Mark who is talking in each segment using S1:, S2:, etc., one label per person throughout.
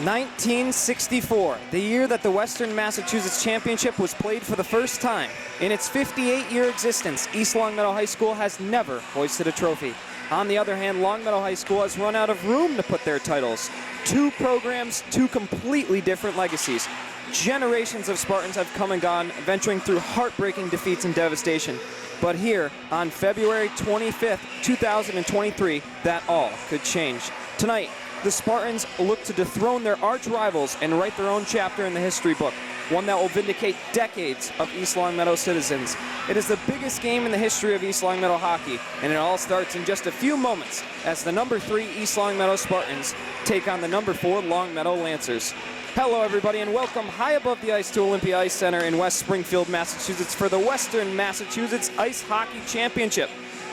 S1: 1964, the year that the Western Massachusetts Championship was played for the first time. In its 58-year existence, East Longmeadow High School has never hoisted a trophy. On the other hand, Longmeadow High School has run out of room to put their titles. Two programs, two completely different legacies. Generations of Spartans have come and gone, venturing through heartbreaking defeats and devastation. But here, on February 25th, 2023, that all could change. Tonight, the Spartans look to dethrone their arch rivals and write their own chapter in the history book, one that will vindicate decades of East Longmeadow citizens. It is the biggest game in the history of East Longmeadow hockey, and it all starts in just a few moments as the number 3 East Longmeadow Spartans take on the number 4 Longmeadow Lancers. Hello everybody and welcome high above the ice to Olympia Ice Center in West Springfield, Massachusetts for the Western Massachusetts Ice Hockey Championship.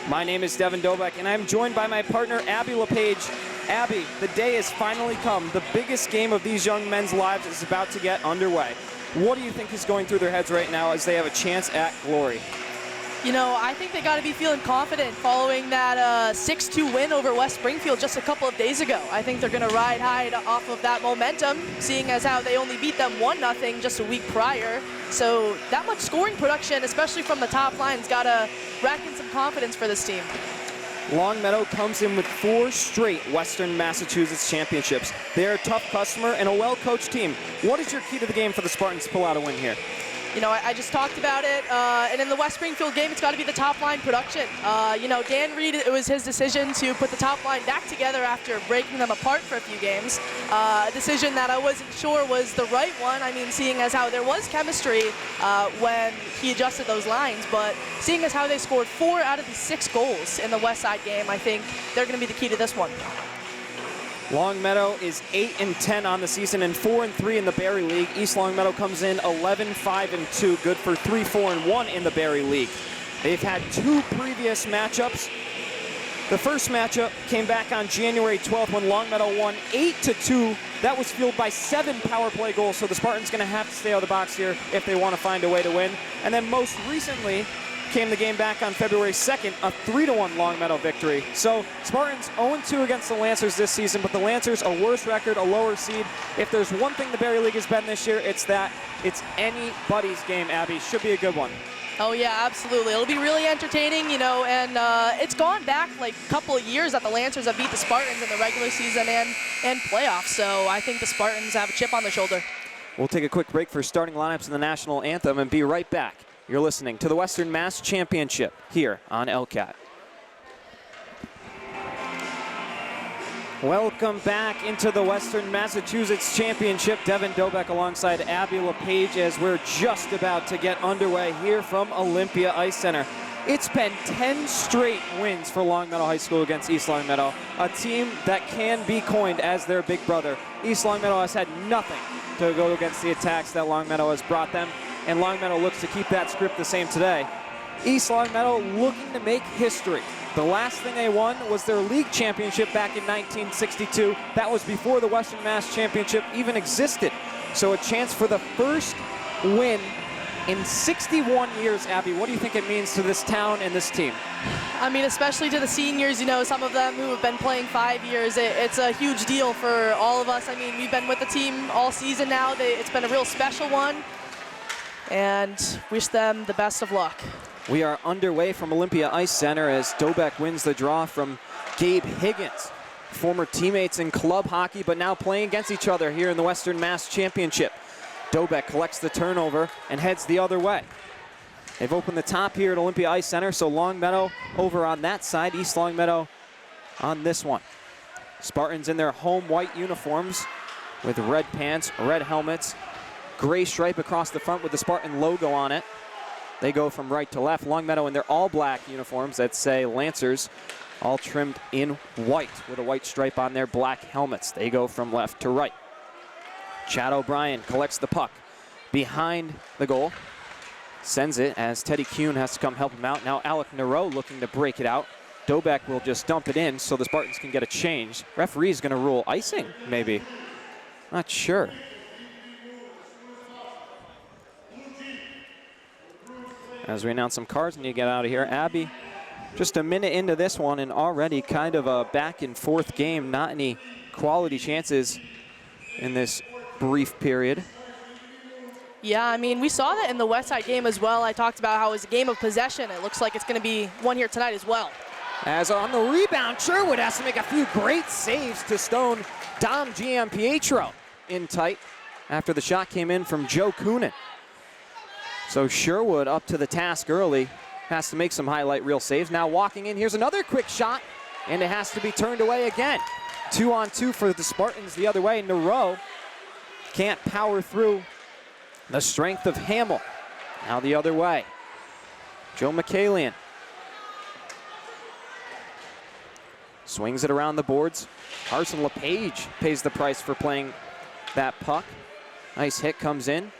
S1: My name is Devin Dobek and I'm joined by my partner Abby LePage. Abby, the day has finally come. The biggest game of these young men's lives is about to get underway. What do you think is going through their heads right now as they have a chance at glory?
S2: You know, I think they got to be feeling confident following that 6-2 win over West Springfield just a couple of days ago. I think they're going to ride high off of that momentum, seeing as how they only beat them 1-0 just a week prior. So that much scoring production, especially from the top line's got to rack in some confidence for this team.
S1: Longmeadow comes in with 4 straight Western Massachusetts championships. They're a tough customer and a well-coached team. What is your key to the game for the Spartans to pull out a win here?
S2: You know, I just talked about it, and in the West Springfield game, it's got to be the top line production. You know, Dan Reed, it was his decision to put the top line back together after breaking them apart for a few games. A decision that I wasn't sure was the right one. I mean, seeing as how there was chemistry when he adjusted those lines, but seeing as how they scored 4 out of the 6 goals in the West Side game, I think they're going to be the key to this one.
S1: Longmeadow is 8-10 on the season and 4-3 in the Barry League. East Longmeadow comes in 11-5-2, good for 3-4-1 in the Barry League. They've had 2 previous matchups. The first matchup came back on January 12th when Longmeadow won 8-2. That was fueled by 7 power play goals, so the Spartans going to have to stay out of the box here if they want to find a way to win. And then most recently came the game back on February 2nd, a 3-1 Longmeadow victory. So Spartans 0-2 against the Lancers this season, but the Lancers a worse record, a lower seed. If there's one thing the Barry League has been this year, it's that it's anybody's game, Abby. Should be a good one.
S2: Oh yeah, absolutely. It'll be really entertaining, you know, and it's gone back like a couple of years that the Lancers have beat the Spartans in the regular season and playoffs. So I think the Spartans have a chip on their shoulder.
S1: We'll take a quick break for starting lineups in the national anthem and be right back. You're listening to the Western Mass Championship here on LCAT. Welcome back into the Western Massachusetts Championship. Devin Dobek alongside Abby LePage as we're just about to get underway here from Olympia Ice Center. It's been 10 straight wins for Longmeadow High School against East Longmeadow, a team that can be coined as their big brother. East Longmeadow has had nothing to go against the attacks that Longmeadow has brought them, and Longmeadow looks to keep that script the same today. East Longmeadow looking to make history. The last thing they won was their league championship back in 1962. That was before the Western Mass Championship even existed. So a chance for the first win in 61 years, Abby. What do you think it means to this town and this team?
S2: I mean, especially to the seniors, you know, some of them who have been playing 5 years, it's a huge deal for all of us. I mean, we've been with the team all season now. It's been a real special one, and wish them the best of luck.
S1: We are underway from Olympia Ice Center as Dobek wins the draw from Gabe Higgins. Former teammates in club hockey, but now playing against each other here in the Western Mass Championship. Dobek collects the turnover and heads the other way. They've opened the top here at Olympia Ice Center, so Longmeadow over on that side, East Longmeadow on this one. Spartans in their home white uniforms with red pants, red helmets, gray stripe across the front with the Spartan logo on it. They go from right to left. Longmeadow in their all-black uniforms that say Lancers, all trimmed in white with a white stripe on their black helmets. They go from left to right. Chad O'Brien collects the puck behind the goal. Sends it as Teddy Kuhn has to come help him out. Now Alec Nero looking to break it out. Dobek will just dump it in so the Spartans can get a change. Referee's going to rule icing, maybe. Not sure. As we announce some cards and you get out of here, Abby, just a minute into this one and already kind of a back and forth game. Not any quality chances in this brief period.
S2: Yeah, I mean, we saw that in the Westside game as well. I talked about how it was a game of possession. It looks like it's going to be one here tonight as well.
S1: As on the rebound, Sherwood has to make a few great saves to stone Dom Giampietro in tight after the shot came in from Joe Coonan. So Sherwood up to the task early, has to make some highlight reel saves. Now walking in, here's another quick shot, and it has to be turned away again. 2-on-2 for the Spartans the other way. Nero can't power through the strength of Hamill. Now the other way. Joe McCallion swings it around the boards. Carson LePage pays the price for playing that puck. Nice hit comes in.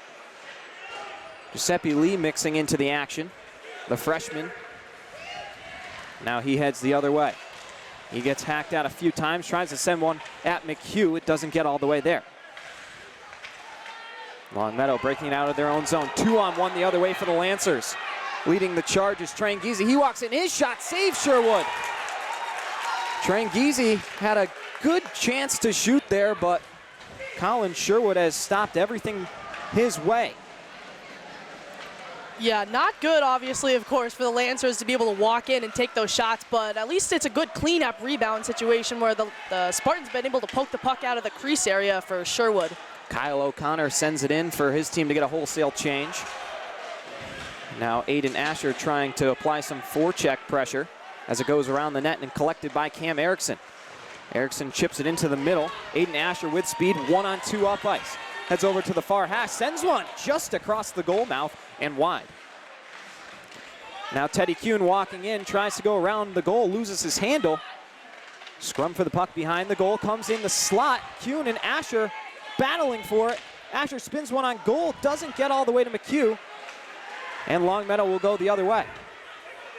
S1: Giuseppe Lee mixing into the action. The freshman. Now he heads the other way. He gets hacked out a few times, tries to send one at McHugh. It doesn't get all the way there. Longmeadow breaking out of their own zone. 2-on-1 the other way for the Lancers. Leading the charge is Tranghese. He walks in, his shot saves Sherwood. Tranghese had a good chance to shoot there, but Colin Sherwood has stopped everything his way.
S2: Yeah, not good, obviously, of course, for the Lancers to be able to walk in and take those shots, but at least it's a good cleanup rebound situation where the Spartans been able to poke the puck out of the crease area for Sherwood.
S1: Kyle O'Connor sends it in for his team to get a wholesale change. Now Aiden Asher trying to apply some forecheck pressure as it goes around the net and collected by Cam Erickson. Erickson chips it into the middle. Aiden Asher with speed, 1-on-2 up ice. Heads over to the far hash, sends one just across the goal mouth and wide. Now Teddy Kuhn walking in, tries to go around the goal, loses his handle. Scrum for the puck behind the goal, comes in the slot. Kuhn and Asher battling for it. Asher spins one on goal, doesn't get all the way to McHugh. And Longmeadow will go the other way.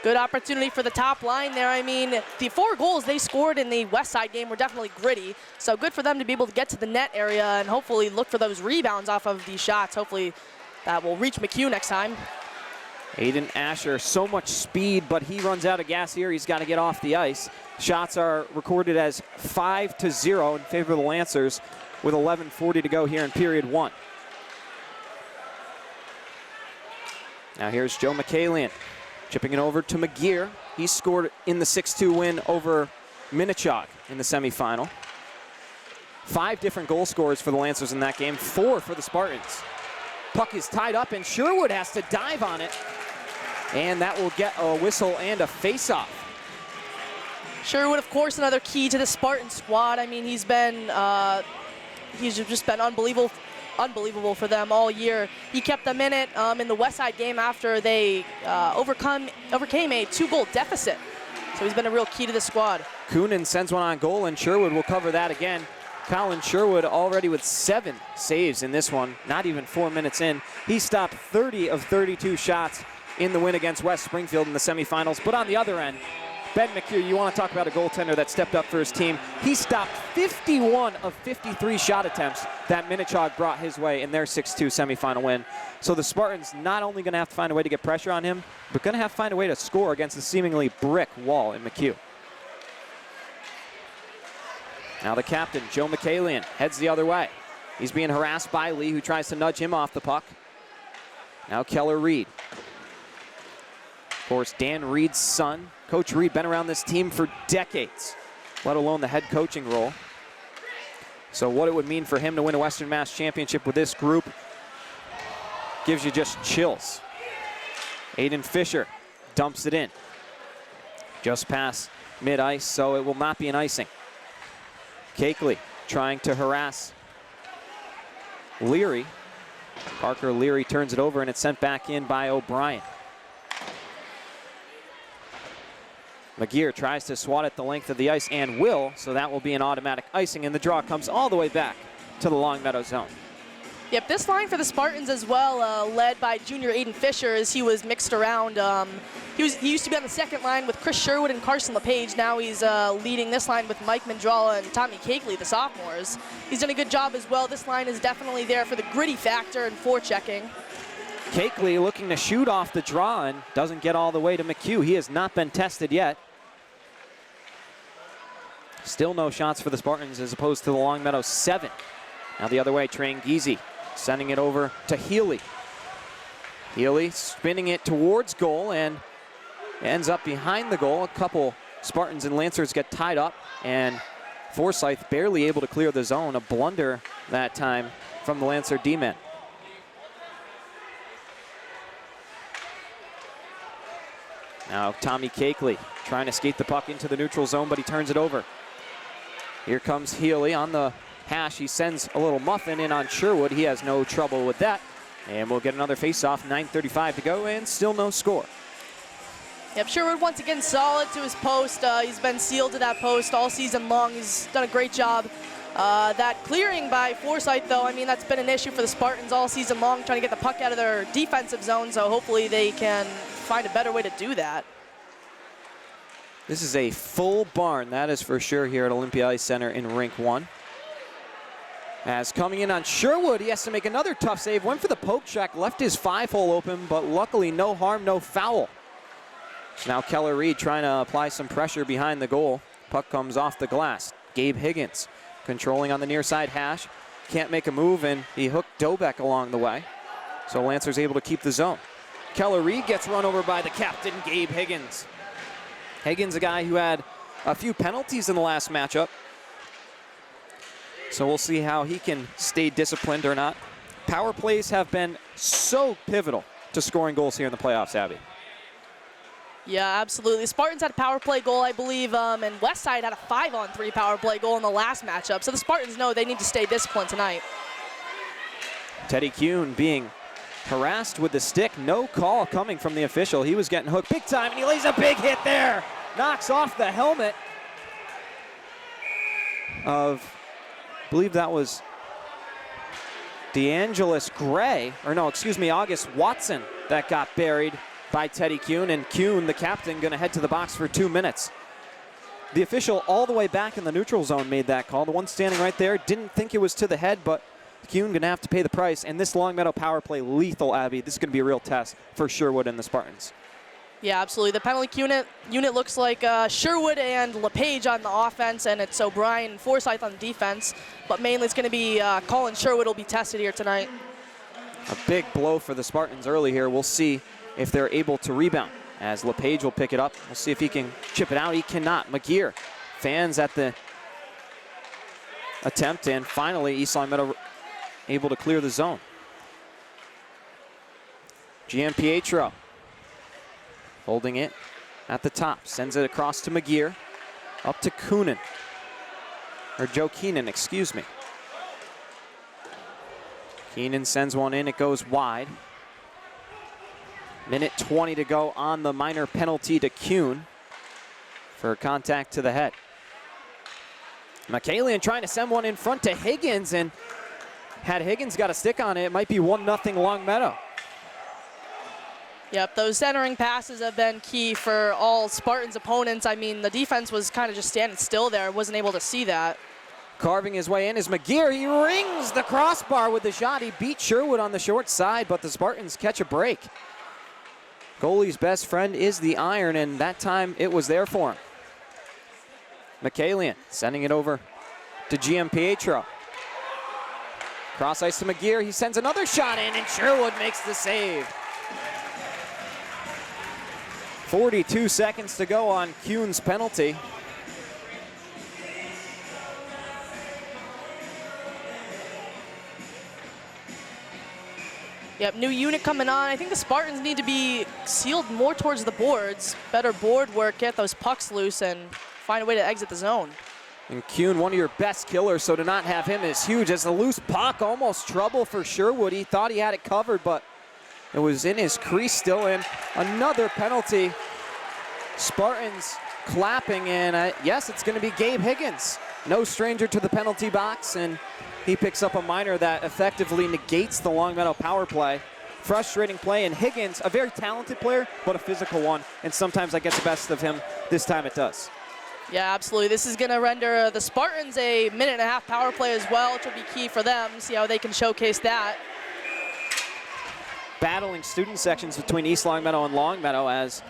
S2: Good opportunity for the top line there. I mean, the 4 goals they scored in the Westside game were definitely gritty. So good for them to be able to get to the net area and hopefully look for those rebounds off of these shots. Hopefully that will reach McHugh next time.
S1: Aiden Asher, so much speed, but he runs out of gas here. He's got to get off the ice. Shots are recorded as 5-0 in favor of the Lancers with 11:40 to go here in period 1. Now here's Joe McCallion. Chipping it over to McGear. He scored in the 6-2 win over Minnechaug in the semifinal. 5 different goal scorers for the Lancers in that game, 4 for the Spartans. Puck is tied up and Sherwood has to dive on it. And that will get a whistle and a face-off.
S2: Sherwood, of course, another key to the Spartan squad. I mean, he's just been unbelievable for them all year. He kept them in it in the Westside game after they overcame a 2-goal deficit. So he's been a real key to the squad.
S1: Coonan sends one on goal, and Sherwood will cover that again. Colin Sherwood already with 7 saves in this one, not even 4 minutes in. He stopped 30 of 32 shots in the win against West Springfield in the semifinals. But on the other end, Ben McHugh, you want to talk about a goaltender that stepped up for his team. He stopped 51 of 53 shot attempts that Minnechaug brought his way in their 6-2 semifinal win. So the Spartans not only going to have to find a way to get pressure on him, but going to have to find a way to score against the seemingly brick wall in McHugh. Now the captain, Joe McCallion, heads the other way. He's being harassed by Lee, who tries to nudge him off the puck. Now Keller Reed. Of course, Dan Reed's son. Coach Reed been around this team for decades, let alone the head coaching role. So what it would mean for him to win a Western Mass Championship with this group gives you just chills. Aiden Fisher dumps it in. Just past mid-ice, so it will not be an icing. Cakeley trying to harass Leary. Parker Leary turns it over and it's sent back in by O'Brien. McGear tries to swat at the length of the ice and will, so that will be an automatic icing, and the draw comes all the way back to the Longmeadow zone.
S2: Yep, this line for the Spartans as well, led by junior Aiden Fisher, as he was mixed around. He used to be on the second line with Chris Sherwood and Carson LePage. Now he's leading this line with Mike Mandrala and Tommy Cakeley, the sophomores. He's done a good job as well. This line is definitely there for the gritty factor and forechecking.
S1: Cakeley looking to shoot off the draw and doesn't get all the way to McHugh. He has not been tested yet. Still no shots for the Spartans as opposed to the Longmeadow 7. Now the other way, Trangizi sending it over to Healy. Healy spinning it towards goal and ends up behind the goal. A couple Spartans and Lancers get tied up, and Forsyth barely able to clear the zone. A blunder that time from the Lancer D-men. Now Tommy Cakeley trying to skate the puck into the neutral zone, but he turns it over. Here comes Healy on the hash. He sends a little muffin in on Sherwood. He has no trouble with that. And we'll get another face-off, 9:35 to go, and still no score.
S2: Yep, Sherwood once again solid to his post. He's been sealed to that post all season long. He's done a great job. That clearing by Forsyth, though, I mean, that's been an issue for the Spartans all season long, trying to get the puck out of their defensive zone, so hopefully they can find a better way to do that.
S1: This is a full barn, that is for sure, here at Olympia Ice Center in Rink 1. As coming in on Sherwood, he has to make another tough save. Went for the poke check, left his 5-hole open, but luckily no harm, no foul. So now Keller Reed trying to apply some pressure behind the goal. Puck comes off the glass. Gabe Higgins controlling on the near side hash. Can't make a move, and he hooked Dobek along the way. So Lancer's able to keep the zone. Keller Reed gets run over by the captain, Gabe Higgins. Higgins, a guy who had a few penalties in the last matchup. So we'll see how he can stay disciplined or not. Power plays have been so pivotal to scoring goals here in the playoffs, Abby.
S2: Yeah, absolutely. Spartans had a power play goal, I believe, and Westside had a 5-on-3 power play goal in the last matchup. So the Spartans know they need to stay disciplined tonight.
S1: Teddy Kuhn being harassed with the stick. No call coming from the official. He was getting hooked big time, and he lays a big hit there. Knocks off the helmet of, I believe that was DeAngelis Gray, or no, excuse me, August Watson, that got buried by Teddy Kuhn, and Kuhn, the captain, going to head to the box for 2 minutes. The official all the way back in the neutral zone made that call. The one standing right there didn't think it was to the head, but Kuhn going to have to pay the price, and this Longmeadow power play lethal, Abby. This is going to be a real test for Sherwood and the Spartans.
S2: Yeah, absolutely. The penalty unit looks like Sherwood and LePage on the offense, and it's O'Brien and Forsyth on defense. But mainly it's going to be Colin Sherwood will be tested here tonight.
S1: A big blow for the Spartans early here. We'll see if they're able to rebound, as LePage will pick it up. We'll see if he can chip it out. He cannot. McGear fans at the attempt, and finally East Longmeadow able to clear the zone. Gianpietro holding it at the top, sends it across to McGear, up to Keenan, or Joe Keenan, excuse me. Keenan sends one in, it goes wide. Minute 20 to go on the minor penalty to Kuhn for contact to the head. McCallion trying to send one in front to Higgins, and had Higgins got a stick on it, it might be 1-0 Longmeadow.
S2: Yep, those centering passes have been key for all Spartans opponents. I mean, the defense was kind of just standing still there, wasn't able to see that.
S1: Carving his way in is McGear. He rings the crossbar with the shot. He beat Sherwood on the short side, but the Spartans catch a break. Goalie's best friend is the iron, and that time it was there for him. McCallion sending it over to Gianpietro. Cross ice to McGear. He sends another shot in, and Sherwood makes the save. 42 seconds to go on Kuhn's penalty.
S2: Yep, new unit coming on. I think the Spartans need to be sealed more towards the boards. Better board work, get those pucks loose, and find a way to exit the zone.
S1: And Kuhn, one of your best killers, so to not have him is huge. As the loose puck, almost trouble for Sherwood. He thought he had it covered, but it was in his crease still, and another penalty. Spartans clapping, and yes, it's going to be Gabe Higgins. No stranger to the penalty box, and he picks up a minor that effectively negates the Longmeadow power play. Frustrating play, and Higgins, a very talented player, but a physical one, and sometimes that gets the best of him. This time it does.
S2: Yeah, absolutely. This is going to render the Spartans a 1.5-minute power play as well, which will be key for them. See how they can showcase that.
S1: Battling student sections between East Longmeadow and Longmeadow as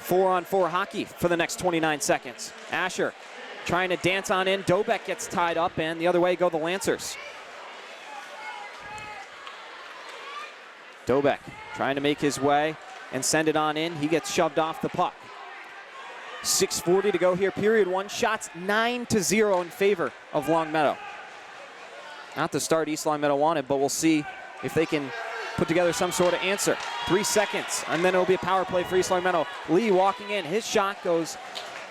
S1: 4-on-4 hockey for the next 29 seconds. Asher trying to dance on in. Dobek gets tied up, and the other way go the Lancers. Dobek trying to make his way and send it on in. He gets shoved off the puck. 6:40 to go here, period one. Shots 9-0 in favor of Longmeadow. Not the start East Longmeadow wanted, but we'll see if they can put together some sort of answer. 3 seconds, and then it'll be a power play for East Longmeadow. Lee walking in, his shot goes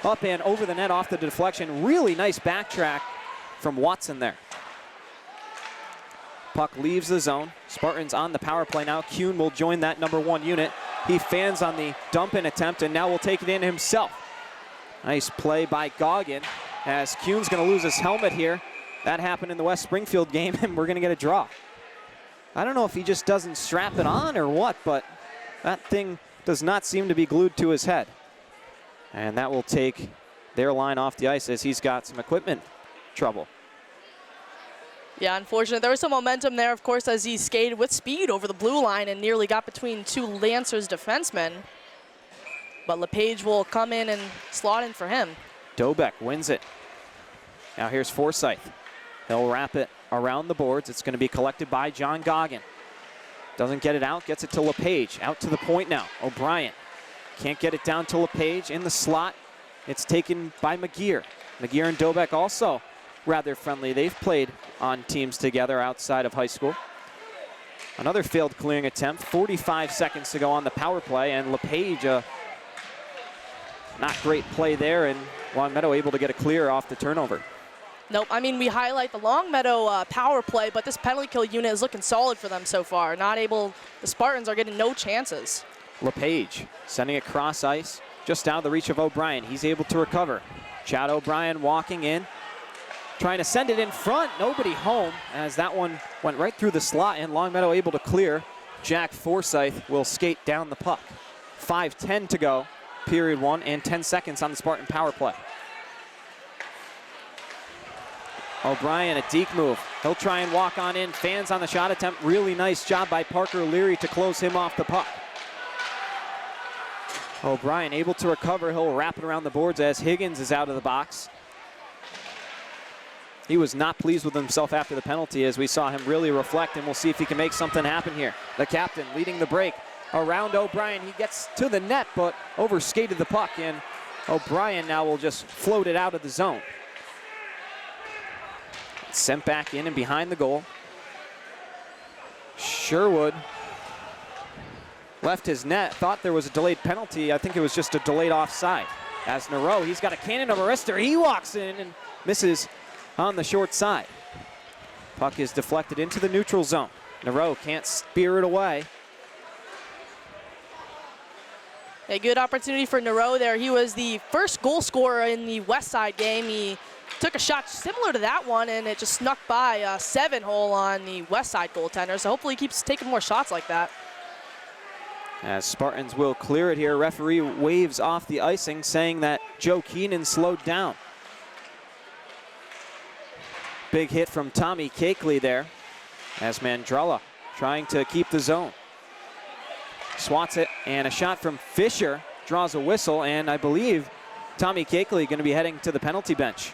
S1: up and over the net off the deflection. Really nice backtrack from Watson there. Puck leaves the zone. Spartans on the power play now. Kuhn will join that #1 unit. He fans on the dump-in attempt and now will take it in himself. Nice play by Goggin as Kuhn's going to lose his helmet here. That happened in the West Springfield game, and we're going to get a draw. I don't know if he just doesn't strap it on or what, but that thing does not seem to be glued to his head. And that will take their line off the ice as he's got some equipment trouble.
S2: Yeah, unfortunate. There was some momentum there, of course, as he skated with speed over the blue line and nearly got between two Lancers defensemen. But LePage will come in and slot in for him.
S1: Dobek wins it. Now here's Forsyth. He'll wrap it around the boards. It's going to be collected by John Goggin. Doesn't get it out, gets it to LePage. Out to the point now. O'Brien can't get it down to LePage in the slot. It's taken by McGear. McGear and Dobek also rather friendly. They've played on teams together outside of high school. Another failed clearing attempt. 45 seconds to go on the power play, and LePage, not great play there, and Longmeadow able to get a clear off the turnover.
S2: Nope, I mean, we highlight the Longmeadow power play, but this penalty kill unit is looking solid for them so far. Not able, the Spartans are getting no chances.
S1: LePage sending it cross ice, just out of the reach of O'Brien. He's able to recover. Chad O'Brien walking in, trying to send it in front. Nobody home as that one went right through the slot, and Longmeadow able to clear. Jack Forsyth will skate down the puck. 5:10 to go, period one, and 10 seconds on the Spartan power play. O'Brien, a deke move. He'll try and walk on in. Fans on the shot attempt. Really nice job by Parker Leary to close him off the puck. O'Brien able to recover. He'll wrap it around the boards as Higgins is out of the box. He was not pleased with himself after the penalty as we saw him really reflect, and we'll see if he can make something happen here. The captain leading the break around O'Brien. He gets to the net but overskated the puck, and O'Brien now will just float it out of the zone. Sent back in and behind the goal. Sherwood left his net, thought there was a delayed penalty. I think it was just a delayed offside. As Nero, he's got a cannon of a wrister. He walks in and misses on the short side. Puck is deflected into the neutral zone. Nero can't spear it away.
S2: A good opportunity for Nero there. He was the first goal scorer in the West Side game. He took a shot similar to that one, and it just snuck by a 7-hole on the West Side goaltender. So hopefully he keeps taking more shots like that.
S1: As Spartans will clear it here, referee waves off the icing, saying that Joe Keenan slowed down. Big hit from Tommy Cakeley there, as Mandrella trying to keep the zone. Swats it, and a shot from Fisher draws a whistle, and I believe Tommy Cakeley going to be heading to the penalty bench.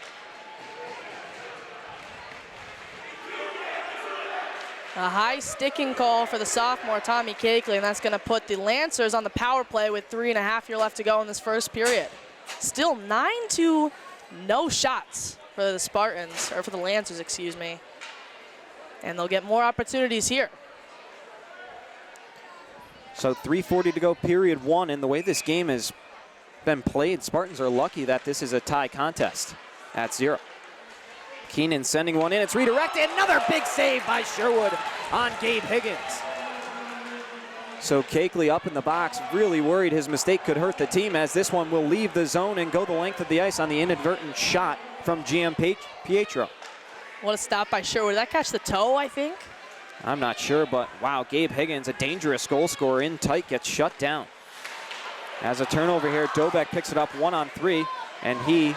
S2: A high sticking call for the sophomore Tommy Cakeley, and that's going to put the Lancers on the power play with 3.5 here left to go in this first period. Still 9-2, no shots for the Spartans, or for the Lancers, excuse me. And they'll get more opportunities here.
S1: So 3:40 to go, period one, and the way this game has been played, Spartans are lucky that this is a tie contest at 0. Keenan sending one in, it's redirected, another big save by Sherwood on Gabe Higgins. So Cakeley up in the box, really worried his mistake could hurt the team, as this one will leave the zone and go the length of the ice on the inadvertent shot from GM Pietro.
S2: What a stop by Sherwood. Did that catch the toe, I think?
S1: I'm not sure, but wow, Gabe Higgins, a dangerous goal scorer, in tight, gets shut down. As a turnover here, Dobek picks it up 1-on-3, and he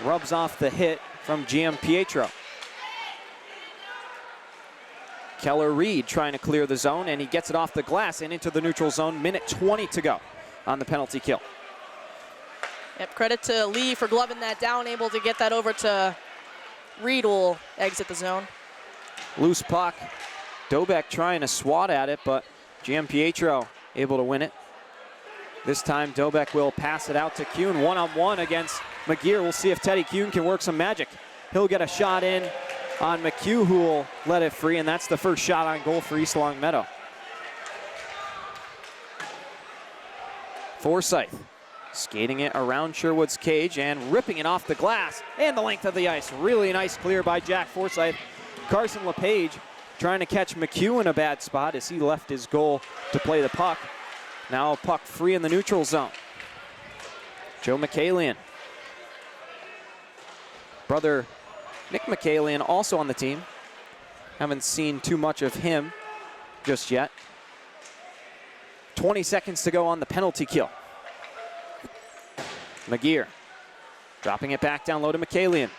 S1: rubs off the hit from GM Pietro. Keller Reed trying to clear the zone, and he gets it off the glass and into the neutral zone. Minute 20 to go on the penalty kill.
S2: Yep, credit to Lee for gloving that down, able to get that over to Reed, will exit the zone.
S1: Loose puck. Dobek trying to swat at it, but Gianpietro able to win it. This time Dobeck will pass it out to Kuhn, one-on-one against McGear. We'll see if Teddy Kuhn can work some magic. He'll get a shot in on McHugh, who will let it free, and that's the first shot on goal for East Longmeadow. Forsyth skating it around Sherwood's cage and ripping it off the glass and the length of the ice. Really nice clear by Jack Forsyth. Carson LePage trying to catch McHugh in a bad spot as he left his goal to play the puck. Now puck free in the neutral zone. Joe McCallion. Brother Nick McCallion also on the team. Haven't seen too much of him just yet. 20 seconds to go on the penalty kill. McGear dropping it back down low to McCallion.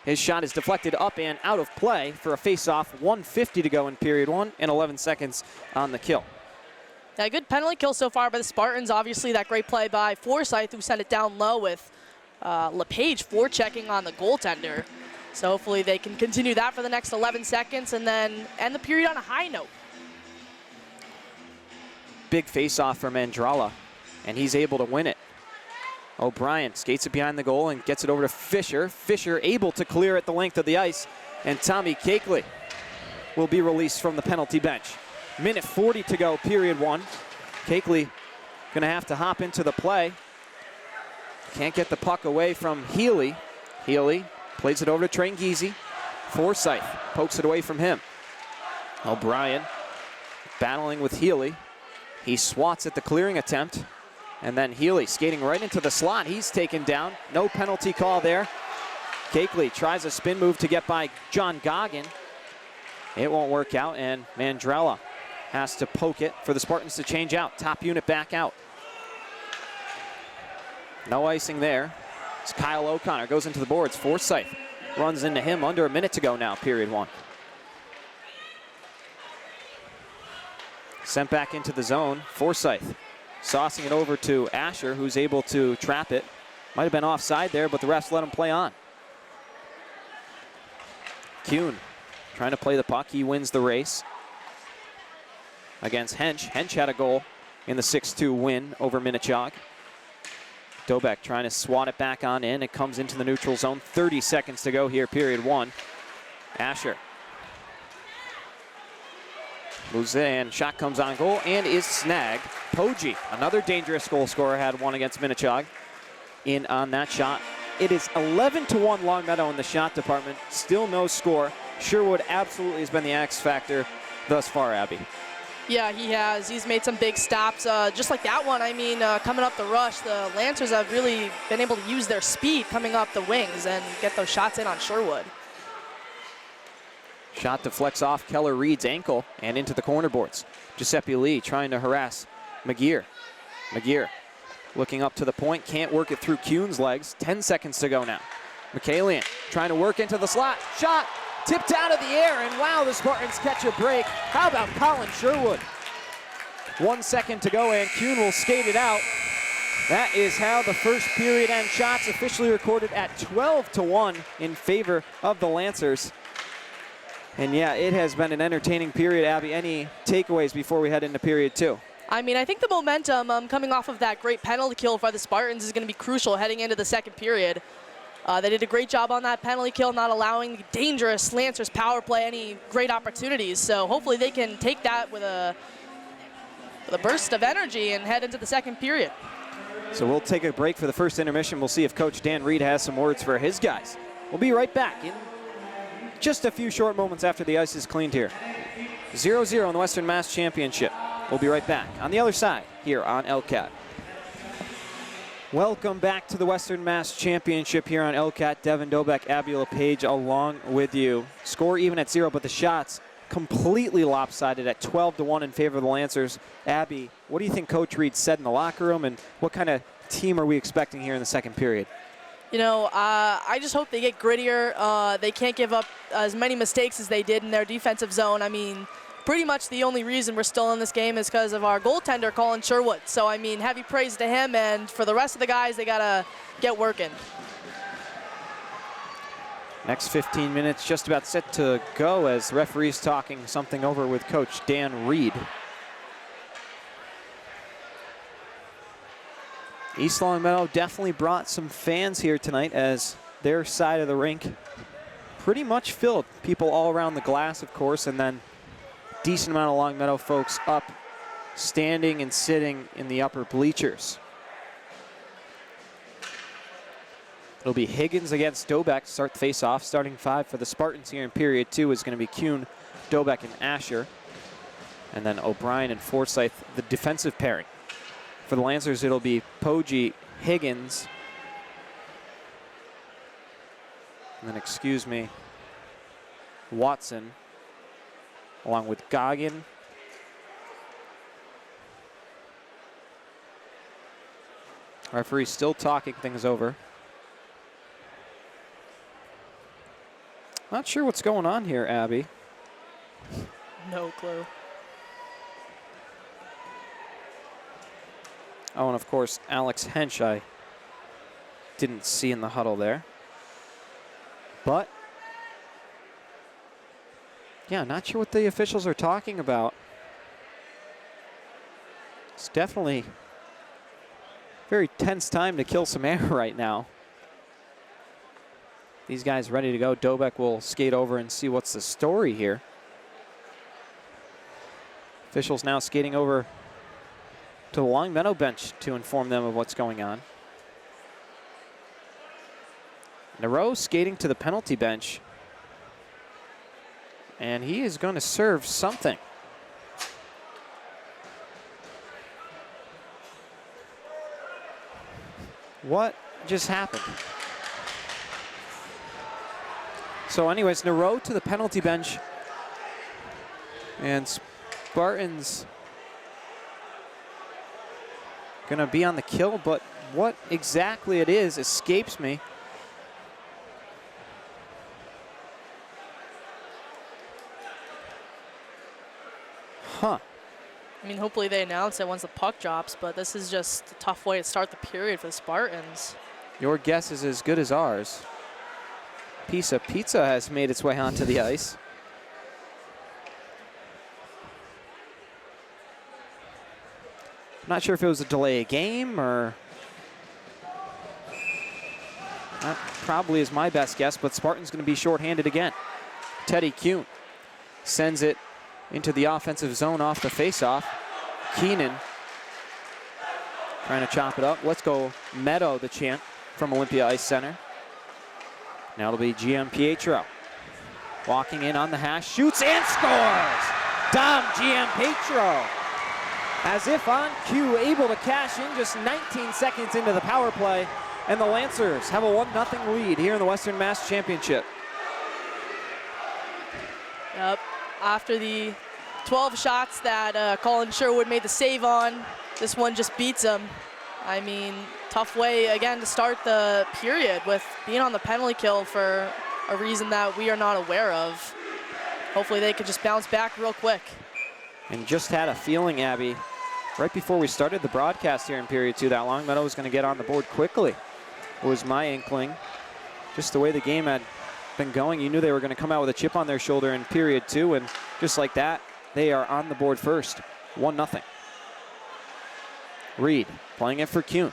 S1: His shot is deflected up and out of play for a face-off. 1:50 to go in period one and 11 seconds on the kill.
S2: Yeah, a good penalty kill so far by the Spartans. Obviously, that great play by Forsyth, who sent it down low with LePage forechecking on the goaltender. So hopefully they can continue that for the next 11 seconds and then end the period on a high note.
S1: Big face-off from Andrala, and he's able to win it. O'Brien skates it behind the goal and gets it over to Fisher. Fisher able to clear at the length of the ice, and Tommy Cakeley will be released from the penalty bench. Minute 40 to go, period one. Cakeley gonna have to hop into the play. Can't get the puck away from Healy. Healy plays it over to Tranghese. Forsyth pokes it away from him. O'Brien battling with Healy. He swats at the clearing attempt. And then Healy skating right into the slot. He's taken down. No penalty call there. Cakeley tries a spin move to get by John Goggin. It won't work out, and Mandrella has to poke it for the Spartans to change out. Top unit back out. No icing there. It's Kyle O'Connor goes into the boards. Forsyth runs into him. Under a minute to go now, period one. Sent back into the zone. Forsyth saucing it over to Asher, who's able to trap it. Might have been offside there, but the refs let him play on. Kuhn trying to play the puck. He wins the race against Hench. Hench had a goal in the 6-2 win over Minnechaug. Dobeck trying to swat it back on in. It comes into the neutral zone. 30 seconds to go here, period one. Asher moves in, shot comes on goal and is snagged. Poggi, another dangerous goal scorer, had one against Minnechaug in on that shot. It is 11-1 Longmeadow in the shot department. Still no score. Sherwood absolutely has been the X factor thus far, Abby.
S2: Yeah, he has. He's made some big stops. Just like that one, I mean, coming up the rush, the Lancers have really been able to use their speed coming up the wings and get those shots in on Sherwood.
S1: Shot deflects off Keller Reed's ankle and into the corner boards. Giuseppe Lee trying to harass McGear. McGear looking up to the point, can't work it through Kuhn's legs. 10 seconds to go now. McCallion trying to work into the slot. Shot tipped out of the air, and wow, the Spartans catch a break. How about Colin Sherwood? 1 second to go, and Kuhn will skate it out. That is how the first period end shots officially recorded at 12-1 in favor of the Lancers. And yeah, it has been an entertaining period. Abby, any takeaways before we head into period two?
S2: I mean, I think the momentum coming off of that great penalty kill by the Spartans is going to be crucial heading into the second period. They did a great job on that penalty kill, not allowing the dangerous Lancers power play any great opportunities. So hopefully they can take that with a burst of energy and head into the second period.
S1: So we'll take a break for the first intermission. We'll see if Coach Dan Reed has some words for his guys. We'll be right back in just a few short moments after the ice is cleaned here. 0-0 in the Western Mass Championship. We'll be right back on the other side here on LCAT. Welcome back to the Western Mass Championship here on LCAT. Devin Dobeck, Abby LePage along with you. Score even at 0, but the shots completely lopsided at 12-1 in favor of the Lancers. Abby, what do you think Coach Reed said in the locker room, and what kind of team are we expecting here in the second period?
S2: You know, I just hope they get grittier. They can't give up as many mistakes as they did in their defensive zone. I mean, pretty much the only reason we're still in this game is because of our goaltender, Colin Sherwood. So, I mean, heavy praise to him, and for the rest of the guys, they got to get working.
S1: Next 15 minutes just about set to go as the referee's talking something over with Coach Dan Reed. East Longmeadow definitely brought some fans here tonight, as their side of the rink pretty much filled. People all around the glass, of course, and then decent amount of Longmeadow folks up, standing and sitting in the upper bleachers. It'll be Higgins against Dobeck to start the face-off. Starting 5 for the Spartans here in period 2 is going to be Kuhn, Dobeck, and Asher. And then O'Brien and Forsyth, the defensive pairing. For the Lancers, it'll be Poggi, Higgins, and then, excuse me, Watson, along with Goggin. Referee still talking things over. Not sure what's going on here, Abby.
S2: No clue.
S1: Oh, and of course, Alex Hench, I didn't see in the huddle there. But, yeah, not sure what the officials are talking about. It's definitely a very tense time to kill some air right now. These guys ready to go. Dobeck will skate over and see what's the story here. Officials now skating over to the Longmeadow bench to inform them of what's going on. Nero skating to the penalty bench, and he is going to serve something. What just happened? So anyways, Nero to the penalty bench, and Spartans gonna be on the kill, but what exactly it is escapes me. Huh.
S2: I mean, hopefully they announce it once the puck drops, but this is just a tough way to start the period for the Spartans.
S1: Your guess is as good as ours. Piece of pizza has made its way onto the ice. Not sure if it was a delay of game or... That probably is my best guess, but Spartan's going to be shorthanded again. Teddy Kuhn sends it into the offensive zone off the faceoff. Keenan trying to chop it up. Let's go Meadow, the chant from Olympia Ice Center. Now it'll be GM Pietro. Walking in on the hash, shoots and scores! Dom GM Pietro. As if on cue, able to cash in just 19 seconds into the power play. And the Lancers have a 1-0 lead here in the Western Mass Championship.
S2: Yep. After the 12 shots that Colin Sherwood made the save on, this one just beats him. I mean, tough way, again, to start the period with being on the penalty kill for a reason that we are not aware of. Hopefully they could just bounce back real quick.
S1: And just had a feeling, Abby, right before we started the broadcast here in period 2, that Longmeadow was going to get on the board quickly. It was my inkling. Just the way the game had been going, you knew they were going to come out with a chip on their shoulder in period 2, and just like that, they are on the board first, 1-0. Reed playing it for Kuhn.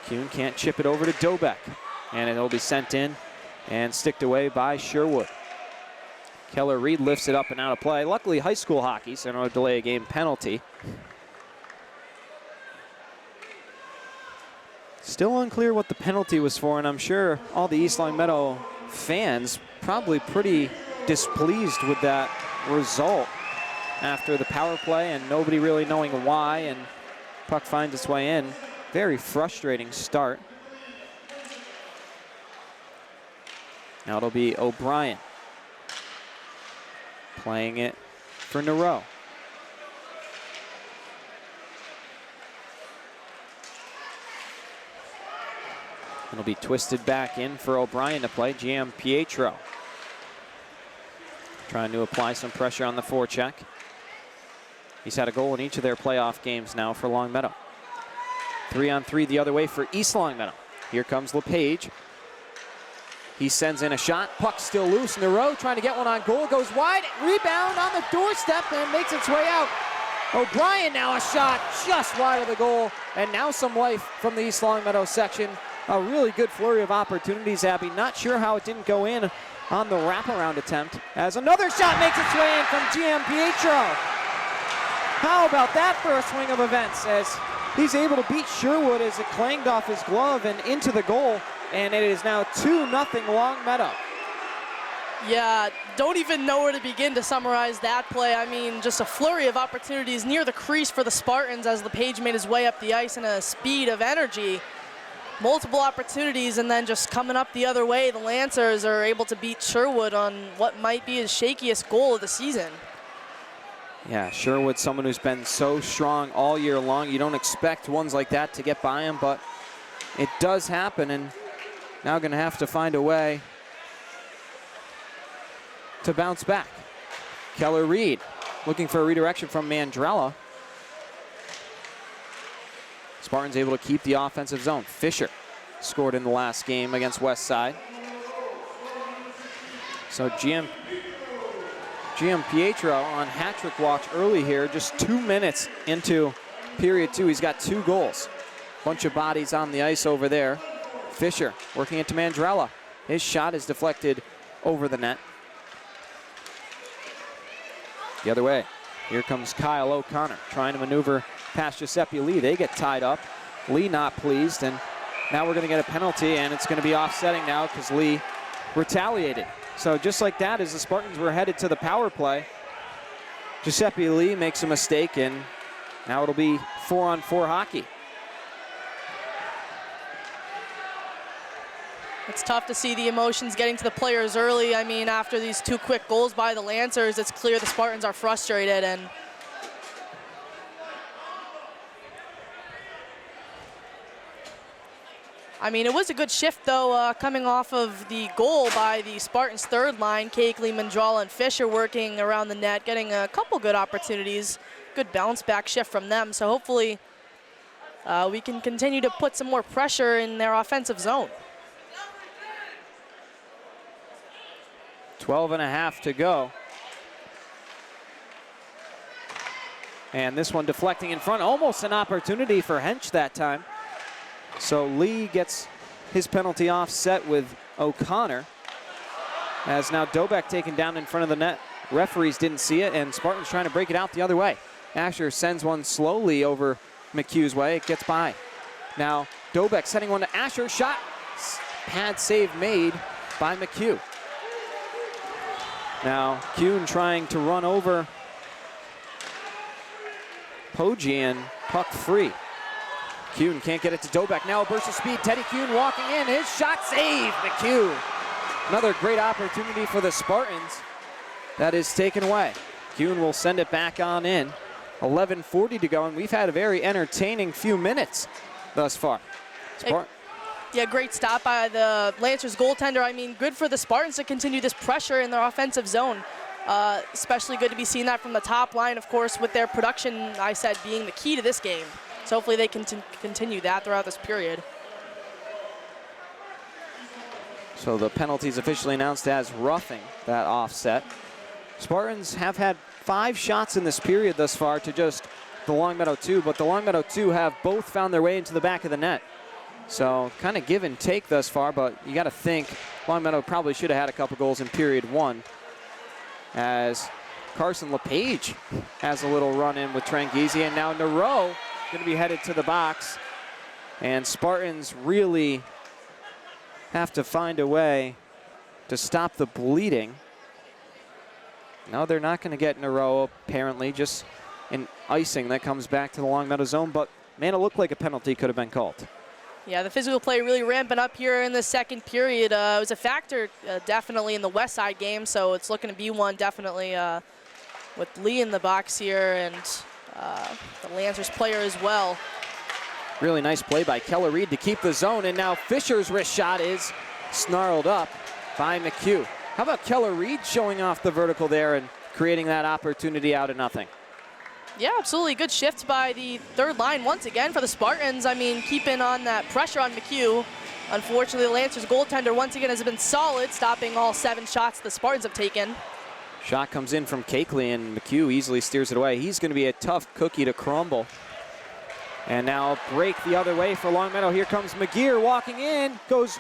S1: Kuhn can't chip it over to Dobeck, and it'll be sent in and sticked away by Sherwood. Keller Reed lifts it up and out of play. Luckily, high school hockey, so no delay a game penalty. Still unclear what the penalty was for, and I'm sure all the East Longmeadow fans probably pretty displeased with that result after the power play and nobody really knowing why, and puck finds its way in. Very frustrating start. Now it'll be O'Brien playing it for Nero. It'll be twisted back in for O'Brien to play. GM Pietro trying to apply some pressure on the forecheck. He's had a goal in each of their playoff games now for Longmeadow. 3-on-3 the other way for East Longmeadow. Here comes LePage. He sends in a shot. Puck still loose. Nero trying to get one on goal. Goes wide. Rebound on the doorstep and makes its way out. O'Brien now a shot just wide of the goal, and now some life from the East Longmeadow section. A really good flurry of opportunities, Abby. Not sure how it didn't go in on the wraparound attempt, as another shot makes its way in from GM Pietro. How about that for a swing of events, as he's able to beat Sherwood as it clanged off his glove and into the goal, and it is now 2-0 Longmeadow.
S2: Yeah, don't even know where to begin to summarize that play. I mean, just a flurry of opportunities near the crease for the Spartans as LePage made his way up the ice in a speed of energy. Multiple opportunities, and then just coming up the other way, the Lancers are able to beat Sherwood on what might be his shakiest goal of the season.
S1: Yeah, Sherwood, someone who's been so strong all year long. You don't expect ones like that to get by him, but it does happen, and now going to have to find a way to bounce back. Keller Reed looking for a redirection from Mandrella. Spartans able to keep the offensive zone. Fisher scored in the last game against West Side. So GM Pietro on hat-trick watch early here, just 2 minutes into period 2. He's got 2 goals. Bunch of bodies on the ice over there. Fisher working into Mandrella. His shot is deflected over the net. The other way, here comes Kyle O'Connor trying to maneuver past Giuseppe Lee. They get tied up. Lee not pleased, and now we're going to get a penalty, and it's going to be offsetting now because Lee retaliated. So just like that, as the Spartans were headed to the power play, Giuseppe Lee makes a mistake, and now it'll be 4-on-4 hockey.
S2: It's tough to see the emotions getting to the players early. I mean, after these 2 quick goals by the Lancers, it's clear the Spartans are frustrated. And I mean, it was a good shift, though, coming off of the goal by the Spartans' third line. Cakeley, Mandrella, and Fisher working around the net, getting a couple good opportunities. Good bounce-back shift from them. So hopefully we can continue to put some more pressure in their offensive zone.
S1: 12.5 to go. And this one deflecting in front, almost an opportunity for Hench that time. So Lee gets his penalty offset with O'Connor. As now Dobek taken down in front of the net. Referees didn't see it, and Spartans trying to break it out the other way. Asher sends one slowly over McHugh's way. It gets by. Now Dobek sending one to Asher. Shot, pad save made by McHugh. Now Kuhn trying to run over Poggi, and puck free. Kuhn can't get it to Dobek. Now a burst of speed. Teddy Kuhn walking in. His shot saved. McHugh. Another great opportunity for the Spartans. That is taken away. Kuhn will send it back on in. 11:40 to go, and we've had a very entertaining few minutes thus far.
S2: Yeah, great stop by the Lancers goaltender. I mean, good for the Spartans to continue this pressure in their offensive zone. Especially good to be seeing that from the top line, of course, with their production, I said, being the key to this game. So hopefully they can continue that throughout this period.
S1: So the penalty is officially announced as roughing that offset. Spartans have had 5 shots in this period thus far to just the Longmeadow 2, but the Longmeadow 2 have both found their way into the back of the net. So kind of give and take thus far, but you got to think Longmeadow probably should have had a couple goals in period 1. As Carson LePage has a little run in with Tranghese, and now Nero going to be headed to the box. And Spartans really have to find a way to stop the bleeding. No, they're not going to get Nero, apparently, just an icing that comes back to the Longmeadow zone, but man, it looked like a penalty could have been called.
S2: Yeah, the physical play really ramping up here in the second period. It was a factor definitely in the West Side game, so it's looking to be one definitely with Lee in the box here and the Lancers player as well.
S1: Really nice play by Keller Reed to keep the zone, and now Fisher's wrist shot is snarled up by McHugh. How about Keller Reed showing off the vertical there and creating that opportunity out of nothing?
S2: Yeah, absolutely. Good shift by the third line once again for the Spartans. I mean, keeping on that pressure on McHugh. Unfortunately, the Lancers goaltender once again has been solid, stopping all 7 shots the Spartans have taken.
S1: Shot comes in from Cakeley, and McHugh easily steers it away. He's going to be a tough cookie to crumble. And now break the other way for Longmeadow. Here comes McGear walking in, goes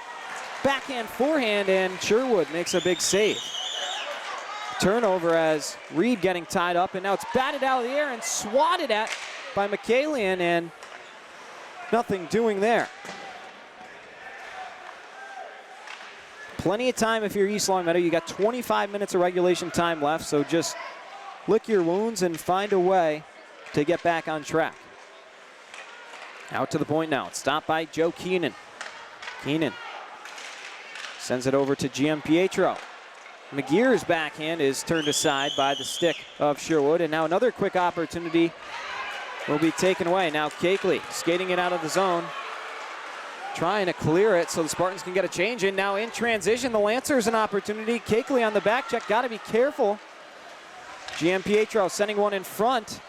S1: backhand, forehand, and Sherwood makes a big save. Turnover as Reed getting tied up, and now it's batted out of the air and swatted at by McCalian, and nothing doing there. Plenty of time if you're East Longmeadow. You got 25 minutes of regulation time left, so just lick your wounds and find a way to get back on track. Out to the point now. It's stopped by Joe Keenan. Keenan sends it over to Giampietro. McGear's backhand is turned aside by the stick of Sherwood, and now another quick opportunity will be taken away. Now Cakeley skating it out of the zone, trying to clear it so the Spartans can get a change in. Now in transition, the Lancers an opportunity. Cakeley on the back check, got to be careful. Giampietro sending one in front.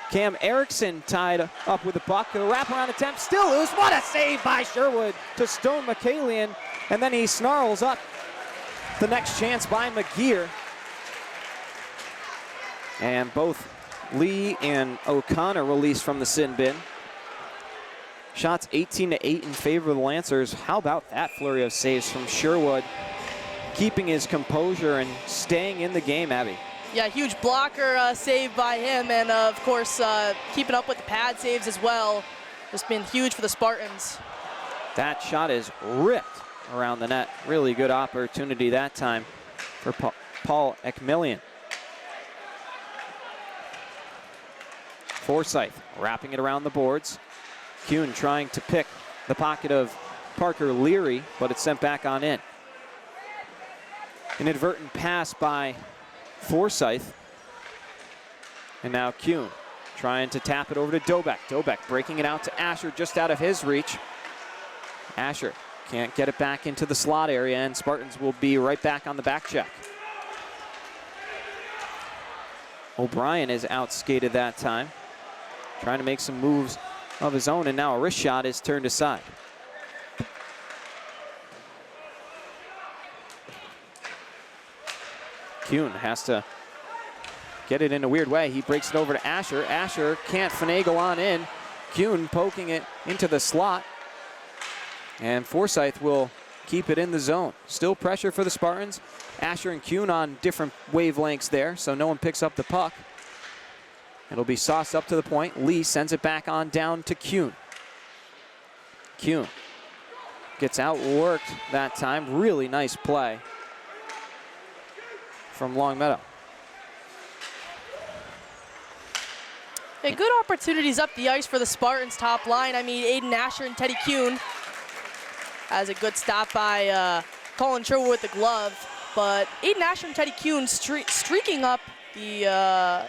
S1: Cam Erickson tied up with the puck. A wraparound attempt, still loose. What a save by Sherwood to stone McCalian, and then he snarls up the next chance by McGear. And both Lee and O'Connor released from the sin bin. Shots 18-8 in favor of the Lancers. How about that flurry of saves from Sherwood, keeping his composure and staying in the game, Abby?
S2: Yeah, huge blocker save by him, and of course keeping up with the pad saves as well. Just been huge for the Spartans.
S1: That shot is ripped around the net. Really good opportunity that time for Paul Ekmilian. Forsyth wrapping it around the boards. Kuhn trying to pick the pocket of Parker Leary, but it's sent back on in. Inadvertent pass by Forsyth. And now Kuhn trying to tap it over to Dobek. Dobek breaking it out to Asher, just out of his reach. Asher can't get it back into the slot area, and Spartans will be right back on the back check. O'Brien is outskated that time, trying to make some moves of his own, and now a wrist shot is turned aside. Kuhn has to get it in a weird way. He breaks it over to Asher. Asher can't finagle on in. Kuhn poking it into the slot. And Forsyth will keep it in the zone. Still pressure for the Spartans. Asher and Kuhn on different wavelengths there, so no one picks up the puck. It'll be sauced up to the point. Lee sends it back on down to Kuhn. Kuhn gets outworked that time. Really nice play from Longmeadow.
S2: Hey, good opportunities up the ice for the Spartans top line. I mean, Aiden Asher and Teddy Kuhn has a good stop by Colin Sherwood with the glove. But Aiden Asher and Teddy Kuhn streaking up the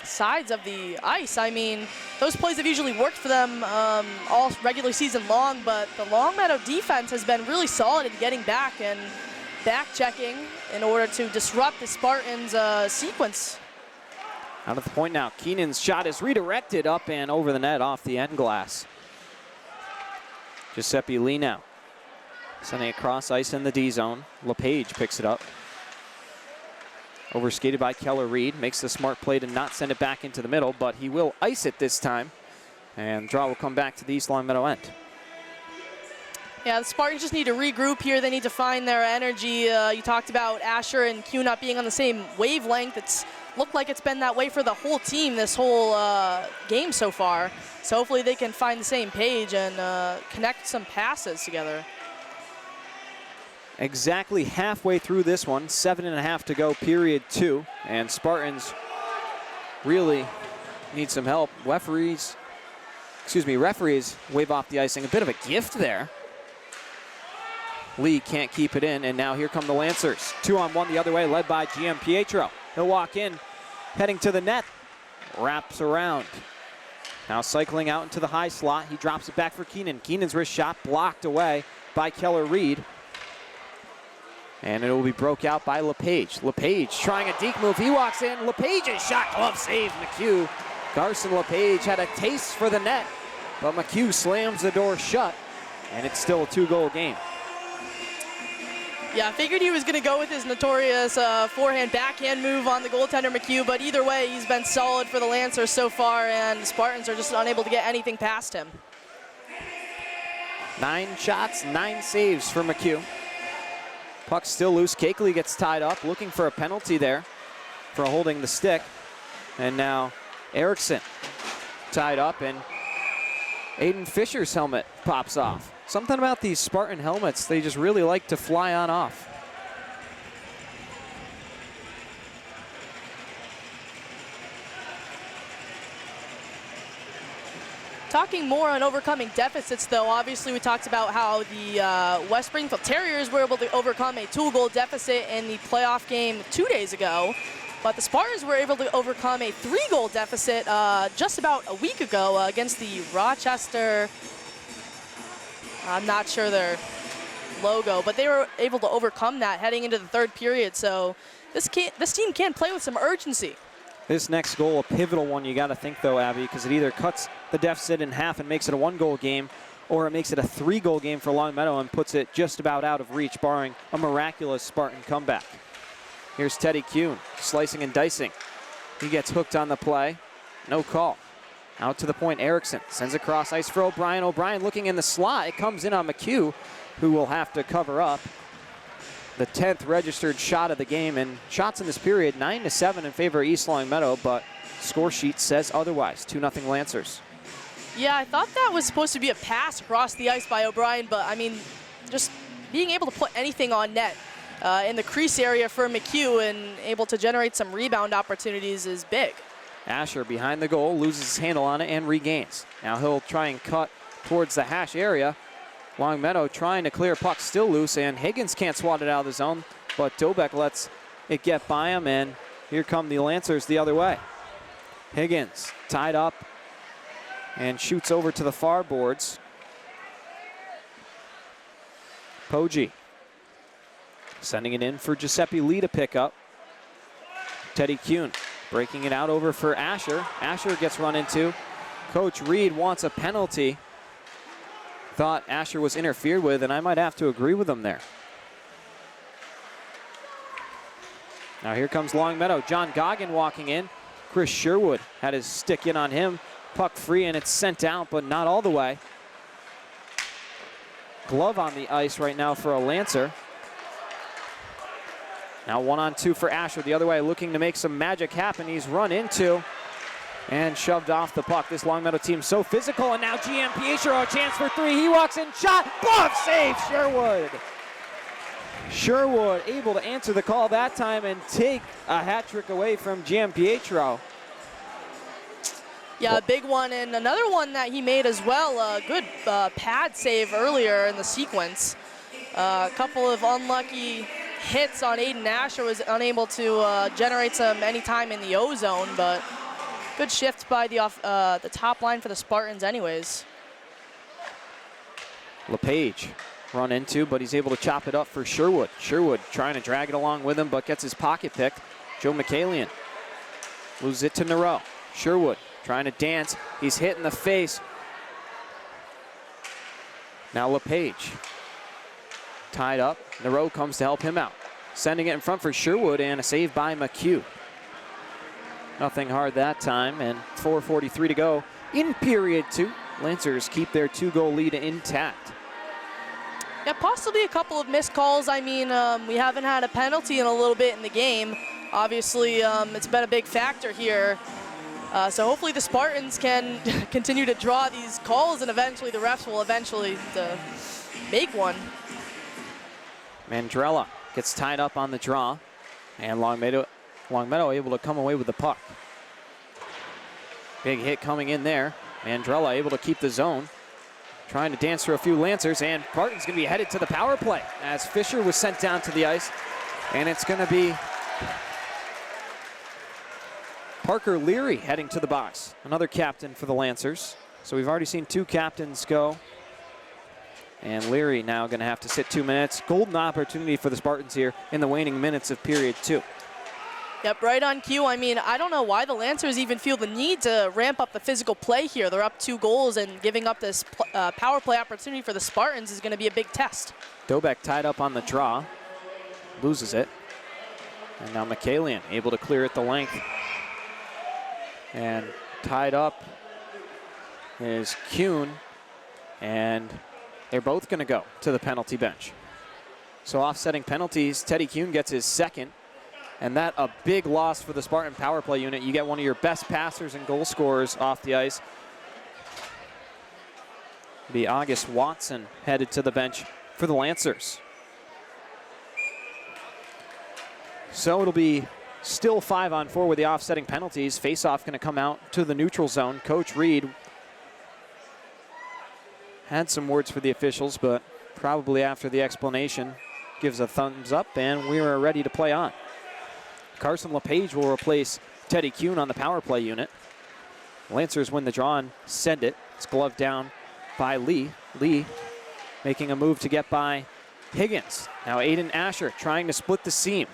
S2: sides of the ice. I mean, those plays have usually worked for them all regular season long, but the Longmeadow defense has been really solid in getting back and back checking in order to disrupt the Spartans' sequence.
S1: Out of the point now. Keenan's shot is redirected up and over the net off the end glass. Giuseppe Lee now sending it across ice in the D zone. LePage picks it up. Overskated by Keller Reed. Makes the smart play to not send it back into the middle, but he will ice it this time. And draw will come back to the East Longmeadow end.
S2: Yeah, the Spartans just need to regroup here. They need to find their energy. You talked about Asher and Q not being on the same wavelength. It's looked like it's been that way for the whole team this whole game so far. So hopefully they can find the same page and connect some passes together.
S1: Exactly halfway through this one, 7.5 to go, period 2. And Spartans really need some help. Referees wave off the icing. A bit of a gift there. Lee can't keep it in, and now here come the Lancers. 2-on-1 the other way, led by Giampietro. He'll walk in, heading to the net, wraps around. Now cycling out into the high slot, he drops it back for Keenan. Keenan's wrist shot blocked away by Keller Reed. And it will be broke out by LePage. LePage trying a deke move, he walks in. LePage's shot, glove save, McHugh. Carson LePage had a taste for the net, but McHugh slams the door shut, and it's still a 2-goal game.
S2: Yeah, I figured he was going to go with his notorious forehand-backhand move on the goaltender McHugh, but either way, he's been solid for the Lancers so far, and the Spartans are just unable to get anything past him.
S1: 9 shots, 9 saves for McHugh. Puck still loose. Cakeley gets tied up, looking for a penalty there for holding the stick. And now Erickson tied up, and Aiden Fisher's helmet pops off. Something about these Spartan helmets, they just really like to fly on off.
S2: Talking more on overcoming deficits, though, obviously we talked about how the West Springfield Terriers were able to overcome a 2-goal deficit in the playoff game 2 days ago. But the Spartans were able to overcome a 3-goal deficit just about a week ago against the Rochester, I'm not sure their logo, but they were able to overcome that heading into the 3rd period. So this team can play with some urgency.
S1: This next goal, a pivotal one, you got to think, though, Abby, because it either cuts the deficit in half and makes it a 1-goal game, or it makes it a 3-goal game for Longmeadow and puts it just about out of reach, barring a miraculous Spartan comeback. Here's Teddy Kuhn, slicing and dicing. He gets hooked on the play. No call. Out to the point, Erickson sends across ice for O'Brien. O'Brien looking in the slot. It comes in on McHugh, who will have to cover up. The 10th registered shot of the game, and shots in this period 9-7 in favor of East Longmeadow, but score sheet says otherwise. 2-0 Lancers.
S2: Yeah, I thought that was supposed to be a pass across the ice by O'Brien, but I mean, just being able to put anything on net in the crease area for McHugh and able to generate some rebound opportunities is big.
S1: Asher behind the goal, loses his handle on it and regains. Now he'll try and cut towards the hash area. Longmeadow trying to clear, puck still loose, and Higgins can't swat it out of the zone, but Dobek lets it get by him, and here come the Lancers the other way. Higgins tied up and shoots over to the far boards. Poggi sending it in for Giuseppe Lee to pick up. Teddy Kuhn breaking it out over for Asher. Asher gets run into. Coach Reed wants a penalty. Thought Asher was interfered with, and I might have to agree with him there. Now here comes Longmeadow. John Goggin walking in. Chris Sherwood had his stick in on him. Puck free, and it's sent out, but not all the way. Glove on the ice right now for a Lancer. Now 1-on-2 for Asher the other way, looking to make some magic happen. He's run into and shoved off the puck. This Longmeadow team so physical, and now GM Pietro, a chance for 3. He walks in, shot, glove save, Sherwood. Sherwood able to answer the call that time and take a hat trick away from GM Pietro.
S2: Yeah, a big one, and another one that he made as well. A good pad save earlier in the sequence. A couple of unlucky hits on Aiden Asher, was unable to generate some anytime in the O zone, but good shift by the top line for the Spartans anyways.
S1: LePage run into, but he's able to chop it up for Sherwood. Sherwood trying to drag it along with him, but gets his pocket picked. Joe McCallion loses it to Nero. Sherwood trying to dance. He's hit in the face. Now LePage tied up. Nero comes to help him out. Sending it in front for Sherwood, and a save by McHugh. Nothing hard that time, and 4:43 to go in period 2. Lancers keep their 2-goal lead intact.
S2: Yeah, possibly a couple of missed calls. I mean, we haven't had a penalty in a little bit in the game. Obviously, it's been a big factor here. So hopefully the Spartans can continue to draw these calls, and eventually the refs will eventually make one.
S1: Mandrella gets tied up on the draw, and Longmeadow able to come away with the puck. Big hit coming in there. Mandrella able to keep the zone. Trying to dance through a few Lancers, and Spartan's going to be headed to the power play as Fisher was sent down to the ice, and it's going to be Parker Leary heading to the box, another captain for the Lancers. So we've already seen 2 captains go, and Leary now going to have to sit 2 minutes. Golden opportunity for the Spartans here in the waning minutes of period 2.
S2: Yep, right on cue. I mean, I don't know why the Lancers even feel the need to ramp up the physical play here. They're up 2 goals, and giving up this power play opportunity for the Spartans is going to be a big test.
S1: Dobek tied up on the draw. loses it. And now McCalian able to clear it the length. And tied up is Kuhn, and they're both going to go to the penalty bench. So offsetting penalties, Teddy Kuhn gets his second, and that a big loss for the Spartan power play unit. You get one of your best passers and goal scorers off the ice. Be August Watson headed to the bench for the Lancers. So it'll be still 5-on-4 with the offsetting penalties. Face-off going to come out to the neutral zone. Coach Reed had some words for the officials, but probably after the explanation gives a thumbs up, and we are ready to play on. Carson LePage will replace Teddy Kuhn on the power play unit. Lancers win the draw and send it. It's gloved down by Lee. Lee making a move to get by Higgins. Now Aiden Asher trying to split the seam.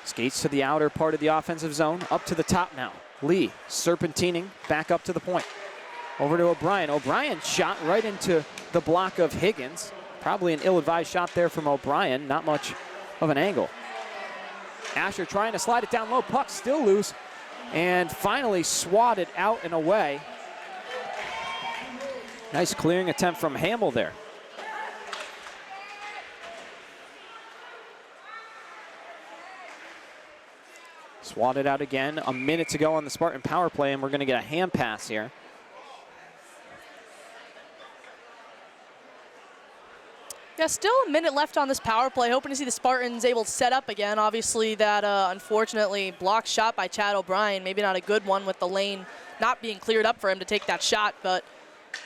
S1: Skates to the outer part of the offensive zone, up to the top now. Lee serpentining back up to the point. Over to O'Brien. O'Brien shot right into the block of Higgins. Probably an ill-advised shot there from O'Brien. Not much of an angle. Asher trying to slide it down low. Puck still loose. And finally swatted out and away. Nice clearing attempt from Hamill there. Swatted out again. A minute to go on the Spartan power play, and we're going to get a hand pass here.
S2: Yeah, still a minute left on this power play. Hoping to see the Spartans able to set up again. Obviously, that unfortunately blocked shot by Chad O'Brien. Maybe not a good one with the lane not being cleared up for him to take that shot, but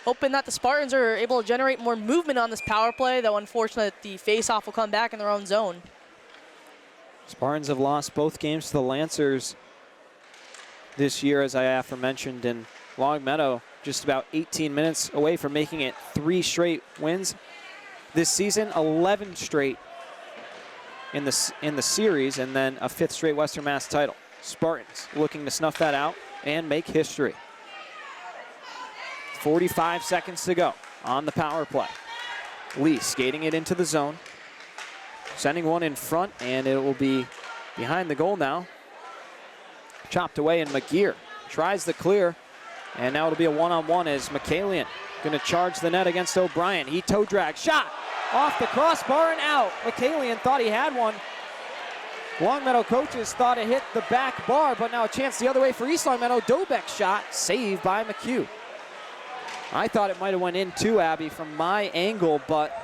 S2: hoping that the Spartans are able to generate more movement on this power play, though unfortunately the face-off will come back in their own zone.
S1: Spartans have lost both games to the Lancers this year, as I aforementioned, in Longmeadow, just about 18 minutes away from making it 3 straight wins. This season, 11 straight in the series, and then a 5th straight Western Mass title. Spartans looking to snuff that out and make history. 45 seconds to go on the power play. Lee skating it into the zone. Sending one in front, and it will be behind the goal now. Chopped away, and McGear tries the clear, and now it'll be a one-on-one as McCalian going to charge the net against O'Brien. He toe drag, shot off the crossbar and out. McCalian thought he had one. Longmeadow coaches thought it hit the back bar, but now a chance the other way for East Longmeadow. Dobek shot, saved by McHugh. I thought it might have went in too, Abby, from my angle, but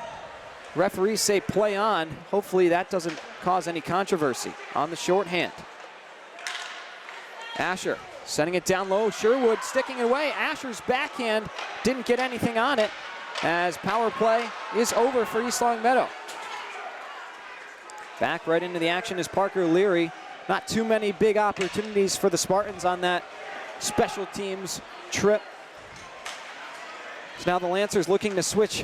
S1: referees say play on. Hopefully that doesn't cause any controversy on the shorthand. Asher sending it down low. Sherwood sticking it away. Asher's backhand didn't get anything on it as power play is over for East Longmeadow. Back right into the action is Parker Leary. Not too many big opportunities for the Spartans on that special teams trip. So now the Lancers looking to switch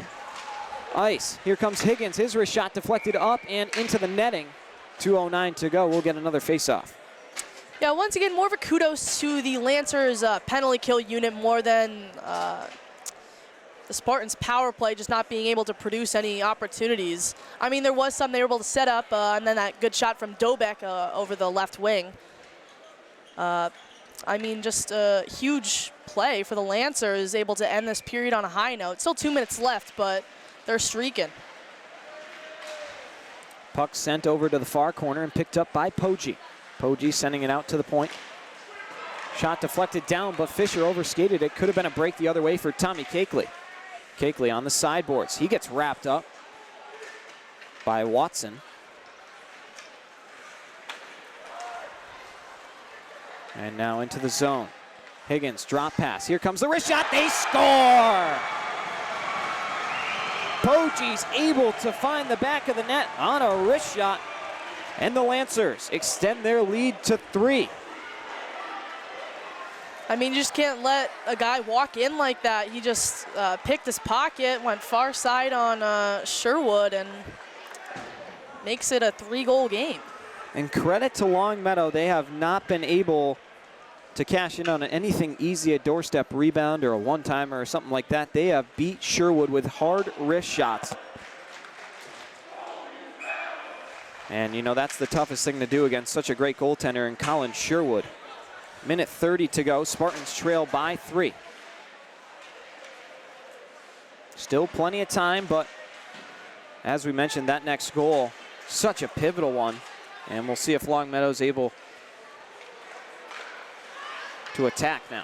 S1: ice. Here comes Higgins. His wrist shot deflected up and into the netting. 2:09 to go. We'll get another face-off.
S2: Yeah, once again, more of a kudos to the Lancers penalty kill unit more than the Spartans power play just not being able to produce any opportunities. I mean, there was some they were able to set up, and then that good shot from Dobek over the left wing. I mean, just a huge play for the Lancers, able to end this period on a high note. Still 2 minutes left, but they're streaking.
S1: Puck sent over to the far corner and picked up by Poggi. Poggi sending it out to the point. Shot deflected down, but Fisher overskated it. Could have been a break the other way for Tommy Cakeley. Cakeley on the sideboards. He gets wrapped up by Watson. And now into the zone. Higgins, drop pass. Here comes the wrist shot. They score! Poggi's able to find the back of the net on a wrist shot. And the Lancers extend their lead to 3.
S2: I mean, you just can't let a guy walk in like that. He just picked his pocket, went far side on Sherwood, and makes it a 3-goal game.
S1: And credit to Longmeadow, they have not been able to cash in on anything easy, a doorstep rebound or a one-timer or something like that. They have beat Sherwood with hard wrist shots. And, you know, that's the toughest thing to do against such a great goaltender in Colin Sherwood. Minute 30 to go. Spartans trail by 3. Still plenty of time, but as we mentioned, that next goal, such a pivotal one. And we'll see if Longmeadow's able to attack now.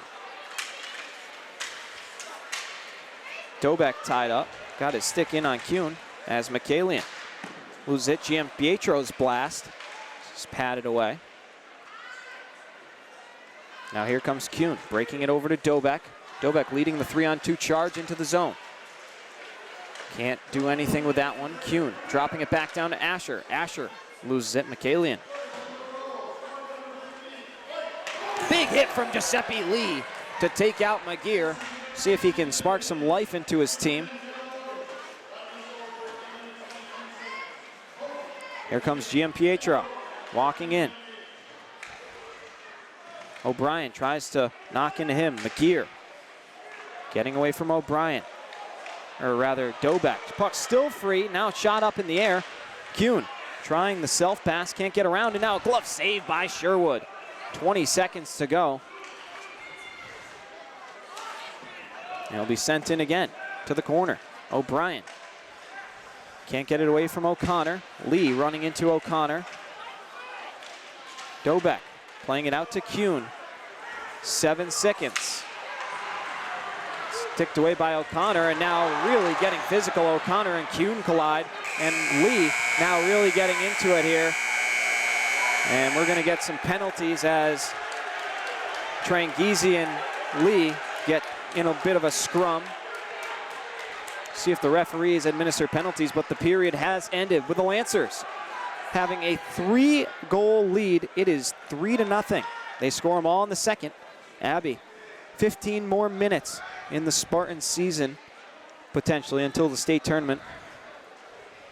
S1: Dobek tied up. Got his stick in on Kuhn as Michaelian. Loses it. Gianpietro's blast. Just patted away. Now here comes Kuhn, breaking it over to Dobek. Dobek leading the 3-on-2 charge into the zone. Can't do anything with that one. Kuhn dropping it back down to Asher. Asher loses it. Michaelian. Big hit from Giuseppe Lee to take out Magear. See if he can spark some life into his team. Here comes Gianpietro walking in. O'Brien tries to knock into him. Magear getting away from O'Brien. Or rather, Dobek. Puck still free. Now shot up in the air. Kuhn trying the self-pass. Can't get around. And now a glove save by Sherwood. 20 seconds to go. And he'll be sent in again to the corner. O'Brien. Can't get it away from O'Connor. Lee running into O'Connor. Dobek playing it out to Kuhn. 7 seconds. Ticked away by O'Connor, and now really getting physical. O'Connor and Kuhn collide, and Lee now really getting into it here. And we're going to get some penalties as Tranghese and Lee get in a bit of a scrum. See if the referees administer penalties, but the period has ended with the Lancers having a 3-goal lead. It is 3-0. They score them all in the second. Abby, 15 more minutes in the Spartans season, potentially until the state tournament.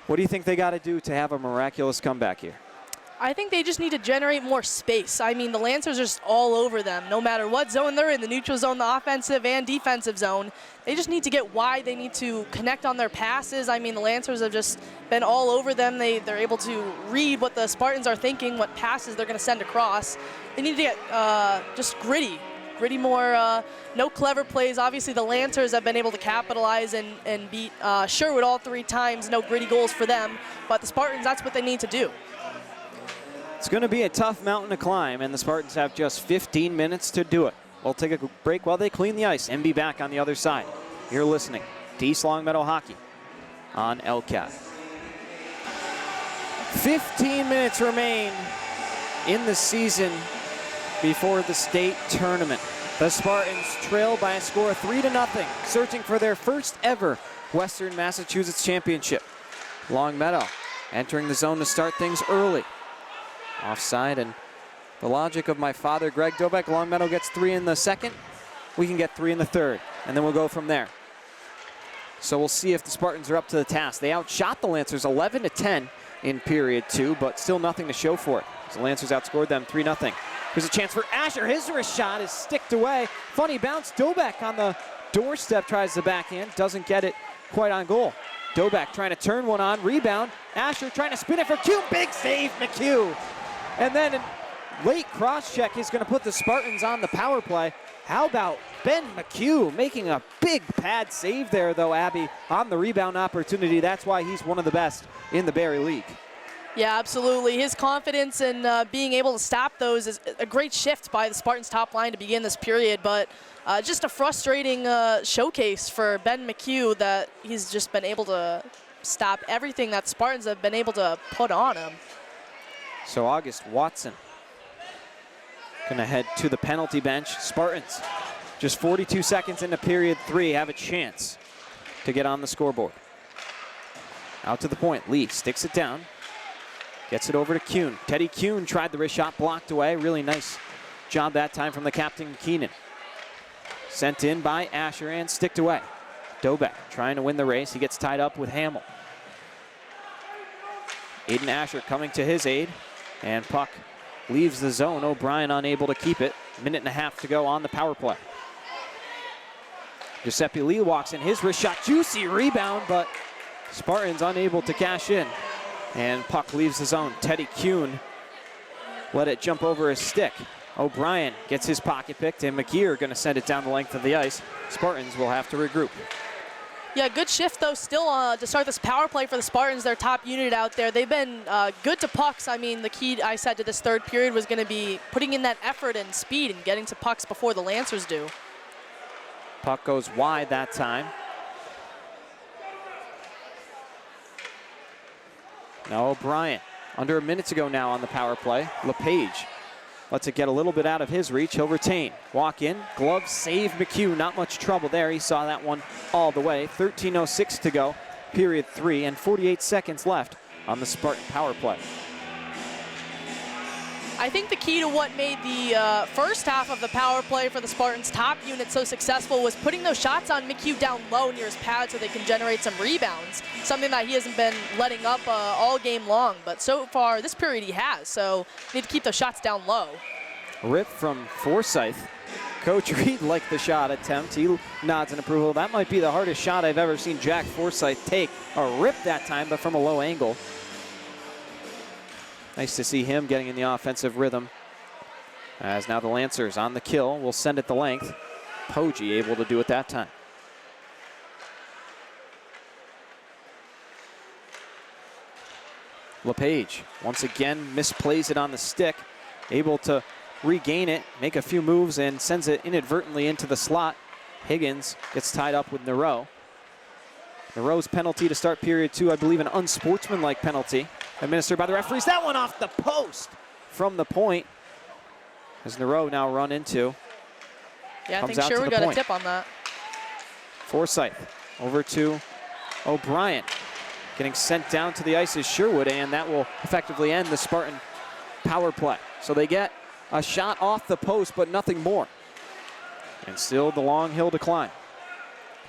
S1: What do you think they got to do to have a miraculous comeback here?
S2: I think they just need to generate more space. I mean, the Lancers are just all over them, no matter what zone they're in, the neutral zone, the offensive and defensive zone. They just need to get wide. They need to connect on their passes. I mean, the Lancers have just been all over them. They're able to read what the Spartans are thinking, what passes they're going to send across. They need to get just gritty more, no clever plays. Obviously, the Lancers have been able to capitalize and beat Sherwood all 3 times. No gritty goals for them. But the Spartans, that's what they need to do.
S1: It's going to be a tough mountain to climb, and the Spartans have just 15 minutes to do it. We'll take a break while they clean the ice and be back on the other side. You're listening to East Longmeadow Hockey on ELHS. 15 minutes remain in the season before the state tournament. The Spartans trail by a score of 3-0, searching for their first ever Western Massachusetts championship. Longmeadow entering the zone to start things early. Offside, and the logic of my father, Greg Dobek, Longmeadow gets 3 in the second. We can get 3 in the third, and then we'll go from there. So we'll see if the Spartans are up to the task. They outshot the Lancers 11-10 in period 2, but still nothing to show for it. The Lancers outscored them 3-0. Here's a chance for Asher. His wrist shot is sticked away. Funny bounce. Dobek on the doorstep tries the backhand. Doesn't get it quite on goal. Dobek trying to turn one on. Rebound. Asher trying to spin it for Q. Big save, McHugh. And then in late cross-check, he's going to put the Spartans on the power play. How about Ben McHugh making a big pad save there, though, Abby, on the rebound opportunity. That's why he's one of the best in the Barry League.
S2: Yeah, absolutely. His confidence in being able to stop those is a great shift by the Spartans' top line to begin this period, but just a frustrating showcase for Ben McHugh that he's just been able to stop everything that Spartans have been able to put on him.
S1: So August Watson gonna head to the penalty bench. Spartans, just 42 seconds into period 3, have a chance to get on the scoreboard. Out to the point, Lee sticks it down. Gets it over to Kuhn. Teddy Kuhn tried the wrist shot, blocked away. Really nice job that time from the captain, Keenan. Sent in by Asher and sticked away. Dobek trying to win the race. He gets tied up with Hamill. Aiden Asher coming to his aid. And puck leaves the zone. O'Brien unable to keep it. 1.5 to go on the power play. Giuseppe Lee walks in. His wrist shot. Juicy rebound, but Spartans unable to cash in. And puck leaves the zone. Teddy Kuhn let it jump over his stick. O'Brien gets his pocket picked, and McGear going to send it down the length of the ice. Spartans will have to regroup.
S2: Yeah, good shift, though, still to start this power play for the Spartans, their top unit out there. They've been good to pucks. I mean, the key, I said, to this third period was going to be putting in that effort and speed and getting to pucks before the Lancers do.
S1: Puck goes wide that time. Now O'Brien, under a minute to go now on the power play. LePage lets it get a little bit out of his reach. He'll retain. Walk in, glove save McHugh. Not much trouble there. He saw that one all the way. 13:06 to go, period 3, and 48 seconds left on the Spartan power play.
S2: I think the key to what made the first half of the power play for the Spartans' top unit so successful was putting those shots on McHugh down low near his pad so they can generate some rebounds, something that he hasn't been letting up all game long. But so far, this period he has, so need to keep those shots down low.
S1: Rip from Forsyth. Coach Reed liked the shot attempt. He nods in approval. That might be the hardest shot I've ever seen Jack Forsyth take. A rip that time, but from a low angle. Nice to see him getting in the offensive rhythm. As now the Lancers on the kill will send it the length. Poggi able to do it that time. LePage once again misplays it on the stick. Able to regain it, make a few moves, and sends it inadvertently into the slot. Higgins gets tied up with Nareau. Nareau's penalty to start period 2, I believe an unsportsmanlike penalty administered by the referees. That one off the post from the point. As Nareau now run into.
S2: Yeah, I think sure we got a tip on that.
S1: Forsyth over to O'Brien. Getting sent down to the ice is Sherwood, and that will effectively end the Spartan power play. So they get a shot off the post, but nothing more. And still the long hill to climb.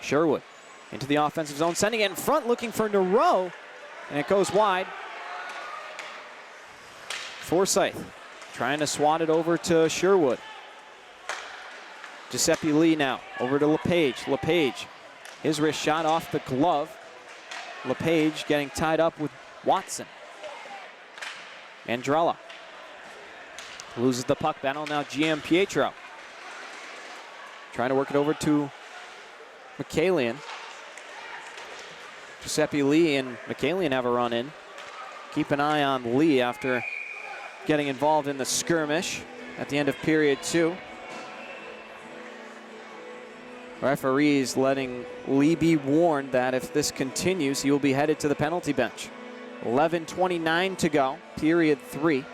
S1: Sherwood into the offensive zone, sending it in front, looking for Nareau, and it goes wide. Forsyth trying to swat it over to Sherwood. Giuseppe Lee now over to LePage. LePage, his wrist shot off the glove. LePage getting tied up with Watson. Andrella loses the puck battle. Now GM Pietro trying to work it over to Michaelian. Giuseppe Lee and Michaelian have a run in. Keep an eye on Lee after getting involved in the skirmish at the end of period 2. Referees letting Lee be warned that if this continues, he will be headed to the penalty bench. 11:29 to go, period 3.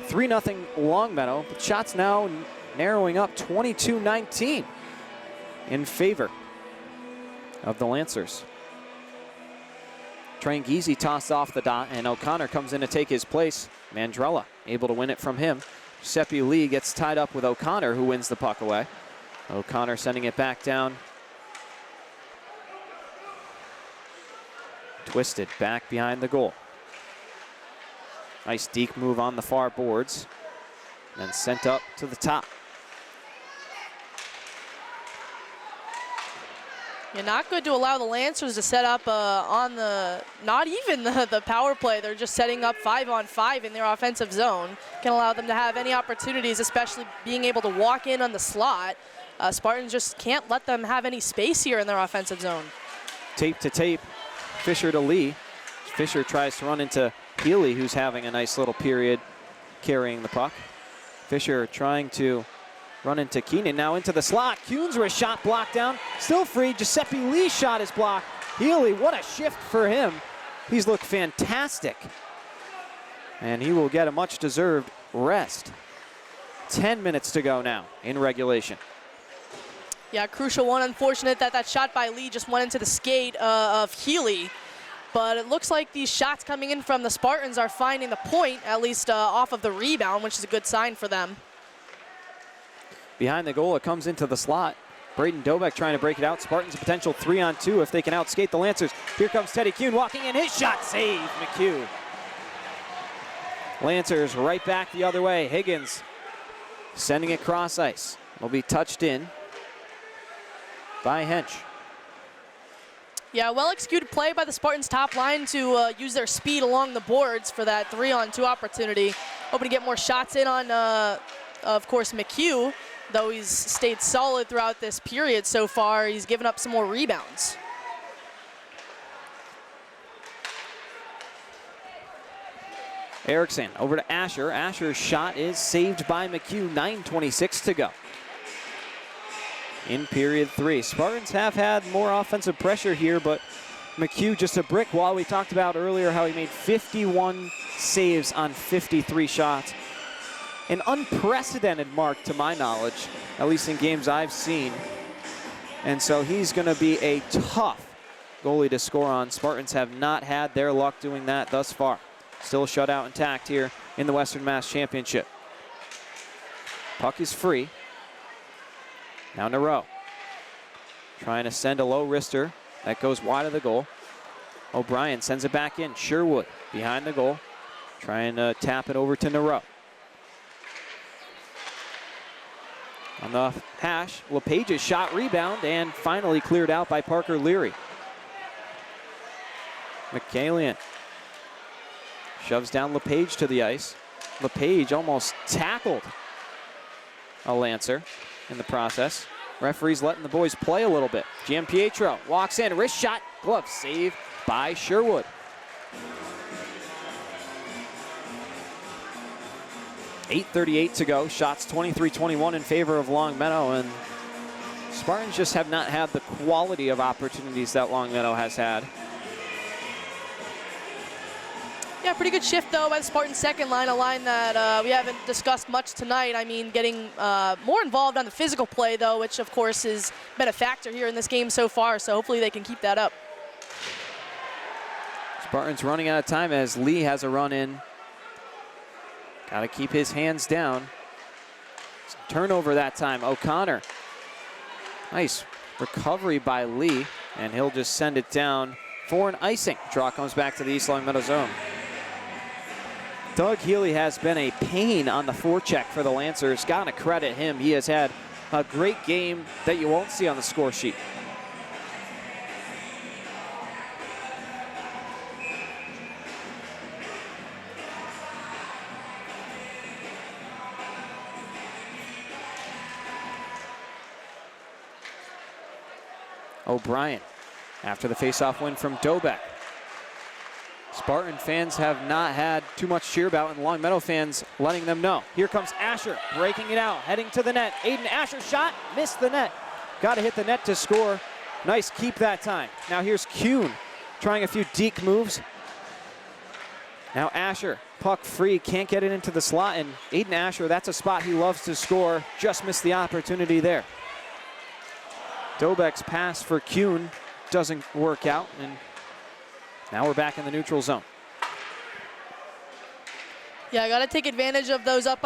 S1: 3-0 Longmeadow, but shots now narrowing up 22-19 in favor of the Lancers. Tranghese tossed off the dot, and O'Connor comes in to take his place. Mandrella able to win it from him. Giuseppe Lee gets tied up with O'Connor, who wins the puck away. O'Connor sending it back down. Twisted back behind the goal. Nice deke move on the far boards. Then sent up to the top.
S2: Yeah, not good to allow the Lancers to set up on the, not even the power play. They're just setting up 5-on-5 in their offensive zone. Can allow them to have any opportunities, especially being able to walk in on the slot. Spartans just can't let them have any space here in their offensive zone.
S1: Tape to tape, Fisher to Lee. Fisher tries to run into Healy, who's having a nice little period carrying the puck. Fisher trying to run into Keenan, now into the slot. Kuhn's wrist shot blocked down, still free. Giuseppe Lee's shot is blocked. Healy, what a shift for him. He's looked fantastic. And he will get a much-deserved rest. 10 minutes to go now in regulation.
S2: Yeah, crucial one. Unfortunate that that shot by Lee just went into the skate of Healy. But it looks like these shots coming in from the Spartans are finding the point, at least off of the rebound, which is a good sign for them.
S1: Behind the goal, it comes into the slot. Braden Dobeck trying to break it out. Spartans a potential 3-on-2 if they can outskate the Lancers. Here comes Teddy Kuhn walking in. His shot saved, McHugh. Lancers right back the other way. Higgins sending it cross ice. Will be touched in by Hench.
S2: Yeah, well-executed play by the Spartans top line to use their speed along the boards for that 3-on-2 opportunity. Hoping to get more shots in on, of course, McHugh, though he's stayed solid throughout this period so far. He's given up some more rebounds.
S1: Erickson over to Asher. Asher's shot is saved by McHugh. 9:26 to go in period 3. Spartans have had more offensive pressure here, but McHugh just a brick wall. We talked about earlier how he made 51 saves on 53 shots. An unprecedented mark to my knowledge, at least in games I've seen. And so he's going to be a tough goalie to score on. Spartans have not had their luck doing that thus far. Still a shutout intact here in the Western Mass Championship. Puck is free. Now Nero. Trying to send a low wrister. That goes wide of the goal. O'Brien sends it back in. Sherwood behind the goal. Trying to tap it over to Nero. On the hash, LePage's shot rebound and finally cleared out by Parker Leary. McCallion shoves down LePage to the ice. LePage almost tackled a Lancer in the process. Referee's letting the boys play a little bit. Gianpietro walks in, wrist shot, glove save by Sherwood. .838 to go. Shots 23-21 in favor of Longmeadow, and Spartans just have not had the quality of opportunities that Longmeadow has had.
S2: Yeah, pretty good shift, though, by the Spartans' second line, a line that we haven't discussed much tonight. I mean, getting more involved on the physical play, though, which, of course, has been a factor here in this game so far, so hopefully they can keep that up.
S1: Spartans running out of time as Lee has a run in. Got to keep his hands down. Turnover that time, O'Connor. Nice recovery by Lee, and he'll just send it down for an icing. Draw comes back to the East Longmeadow zone. Doug Healy has been a pain on the forecheck for the Lancers. Got to credit him. He has had a great game that you won't see on the score sheet. O'Brien after the faceoff win from Dobek. Spartan fans have not had too much cheer about, and Longmeadow fans letting them know. Here comes Asher, breaking it out, heading to the net. Aiden Asher shot, missed the net. Got to hit the net to score. Nice keep that time. Now here's Kuhn trying a few deke moves. Now Asher, puck free, can't get it into the slot, and Aiden Asher, that's a spot he loves to score. Just missed the opportunity there. Dobek's pass for Kuhn doesn't work out, and now we're back in the neutral zone.
S2: Yeah, I got to take advantage of those up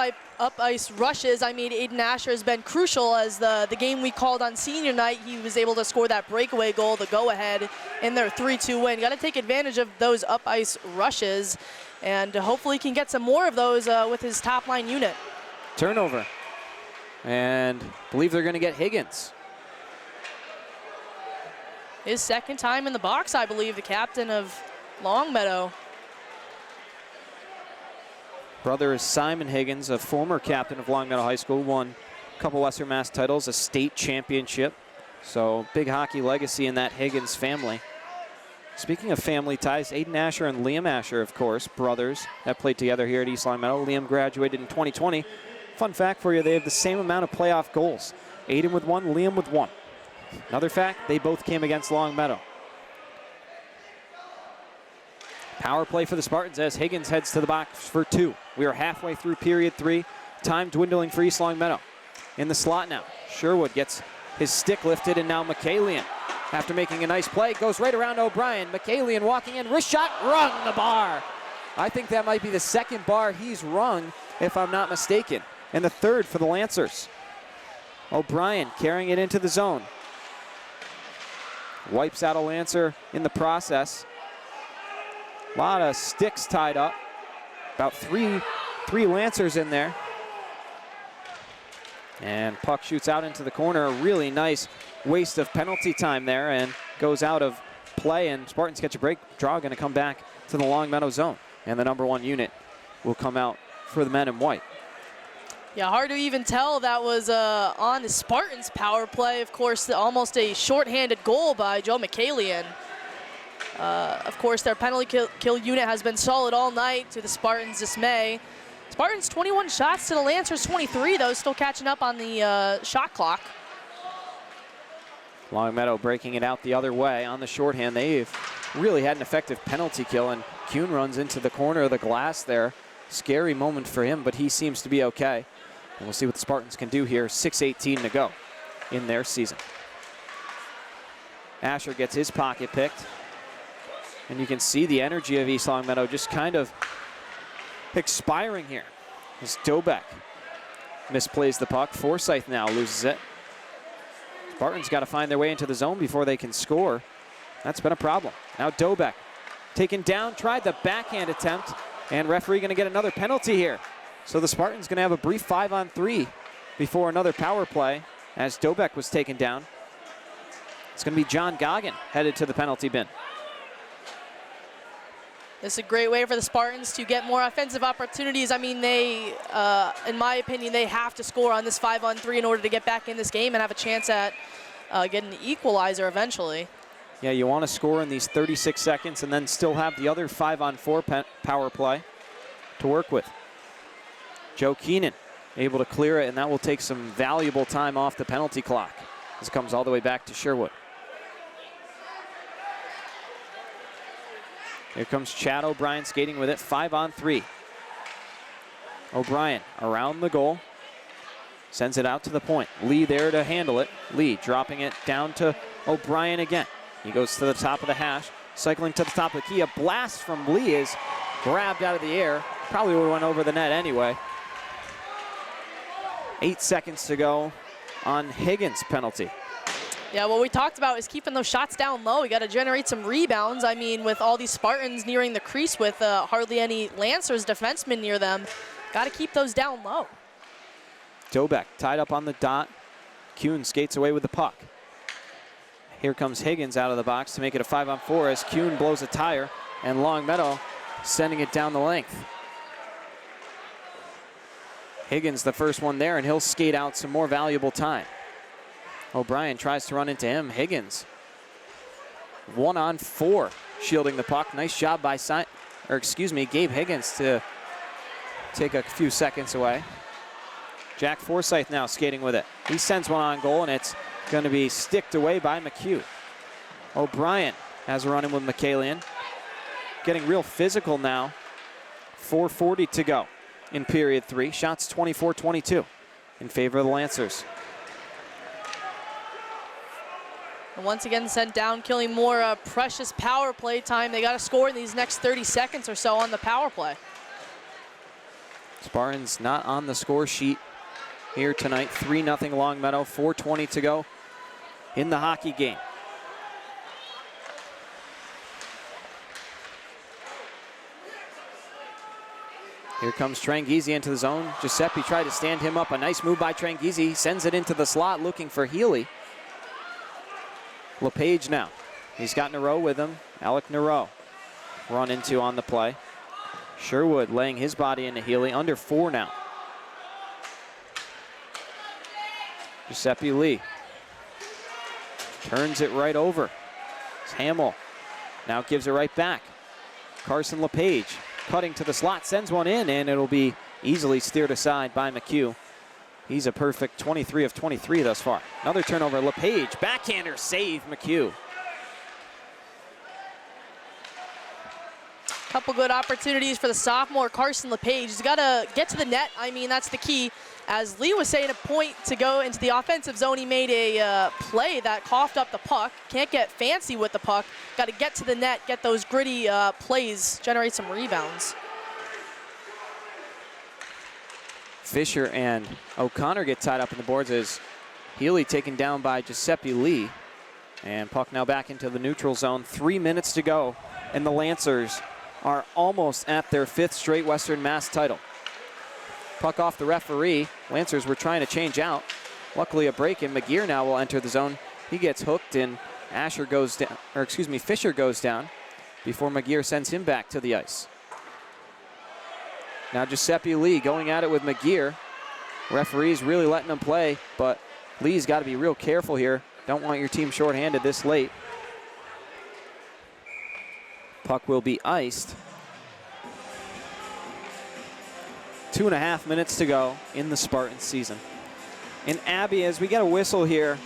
S2: ice rushes. I mean, Aiden Asher has been crucial as the game we called on senior night. He was able to score that breakaway goal, the go-ahead in their 3-2 win. Got to take advantage of those up ice rushes, and hopefully he can get some more of those with his top line unit.
S1: Turnover, and I believe they're going to get Higgins.
S2: His second time in the box, I believe, the captain of Longmeadow.
S1: Brother is Simon Higgins, a former captain of Longmeadow High School, won a couple Western Mass titles, a state championship. So big hockey legacy in that Higgins family. Speaking of family ties, Aiden Asher and Liam Asher, of course, brothers that played together here at East Longmeadow. Liam graduated in 2020. Fun fact for you, they have the same amount of playoff goals. Aiden with 1, Liam with 1. Another fact, they both came against Longmeadow. Power play for the Spartans as Higgins heads to the box for 2. We are halfway through period 3. Time dwindling for East Longmeadow. In the slot now, Sherwood gets his stick lifted, and now McCallion, after making a nice play, goes right around O'Brien. McCallion walking in, wrist shot, rung the bar. I think that might be the second bar he's rung, if I'm not mistaken, and the third for the Lancers. O'Brien carrying it into the zone. Wipes out a Lancer in the process. A lot of sticks tied up. About three Lancers in there. And puck shoots out into the corner. A really nice waste of penalty time there and goes out of play, and Spartans catch a break. Draw going to come back to the Longmeadow zone, and the number 1 unit will come out for the men in white.
S2: Yeah, hard to even tell that was on the Spartans power play. Of course, almost a shorthanded goal by Joe McCallion. Of course, their penalty kill unit has been solid all night, to the Spartans' dismay. Spartans 21 shots to the Lancers 23, though, still catching up on the shot clock.
S1: Longmeadow breaking it out the other way on the shorthand. They've really had an effective penalty kill, and Kuhn runs into the corner of the glass there. Scary moment for him, but he seems to be okay. And we'll see what the Spartans can do here. 6:18 to go in their season. Asher gets his pocket picked. And you can see the energy of East Longmeadow just kind of expiring here. As Dobek misplays the puck. Forsyth now loses it. Spartans got to find their way into the zone before they can score. That's been a problem. Now Dobek taken down, tried the backhand attempt, and referee going to get another penalty here. So the Spartans going to have a brief 5-on-3 before another power play as Dobek was taken down. It's going to be John Goggin headed to the penalty bin.
S2: This is a great way for the Spartans to get more offensive opportunities. I mean, they, in my opinion, they have to score on this 5-on-3 in order to get back in this game and have a chance at getting the equalizer eventually.
S1: Yeah, you want to score in these 36 seconds and then still have the other 5-on-4 power play to work with. Joe Keenan able to clear it, and that will take some valuable time off the penalty clock. This comes all the way back to Sherwood. Here comes Chad O'Brien skating with it, 5-on-3. O'Brien around the goal, sends it out to the point. Lee there to handle it. Lee dropping it down to O'Brien again. He goes to the top of the hash, cycling to the top of the key. A blast from Lee is grabbed out of the air. Probably would have went over the net anyway. 8 seconds to go on Higgins' penalty.
S2: Yeah, what we talked about is keeping those shots down low. We got to generate some rebounds. I mean, with all these Spartans nearing the crease with hardly any Lancers defensemen near them, got to keep those down low.
S1: Dobek tied up on the dot. Kuhn skates away with the puck. Here comes Higgins out of the box to make it a 5-on-4 as Kuhn blows a tire, and Longmeadow sending it down the length. Higgins the first one there, and he'll skate out some more valuable time. O'Brien tries to run into him. Higgins 1-on-4 shielding the puck. Nice job by Gabe Higgins to take a few seconds away. Jack Forsyth now skating with it. He sends one on goal, and it's going to be sticked away by McHugh. O'Brien has a run in with McCallion. Getting real physical now. 4:40 to go in period 3. Shots 24-22 in favor of the Lancers.
S2: And once again sent down, killing more precious power play time. They got to score in these next 30 seconds or so on the power play.
S1: Spartans not on the score sheet here tonight. 3-0 Longmeadow, 4:20 to go in the hockey game. Here comes Tranghese into the zone. Giuseppe tried to stand him up. A nice move by Tranghese. Sends it into the slot looking for Healy. LePage now. He's got Nero with him. Alec Nero run into on the play. Sherwood laying his body into Healy. Under 4 now. Giuseppe Lee turns it right over. It's Hamill now gives it right back. Carson LePage cutting to the slot, sends one in, and it'll be easily steered aside by McHugh. He's a perfect 23 of 23 thus far. Another turnover, LePage, backhander save, McHugh.
S2: Couple good opportunities for the sophomore Carson LePage. He's got to get to the net. I mean, that's the key. As Lee was saying, a point to go into the offensive zone. He made a play that coughed up the puck. Can't get fancy with the puck. Got to get to the net, get those gritty plays, generate some rebounds.
S1: Fisher and O'Connor get tied up in the boards as Healy taken down by Giuseppe Lee. And puck now back into the neutral zone. 3 minutes to go, and the Lancers are almost at their 5th straight Western Mass title. Puck off the referee. Lancers were trying to change out. Luckily a break, and McGear now will enter the zone. He gets hooked, and Asher goes down, or excuse me, Fisher goes down before McGear sends him back to the ice. Now Giuseppe Lee going at it with McGear. Referees really letting him play, but Lee's got to be real careful here. Don't want your team shorthanded this late. Puck will be iced. 2.5 minutes to go in the Spartans season. And Abby, as we get a whistle here,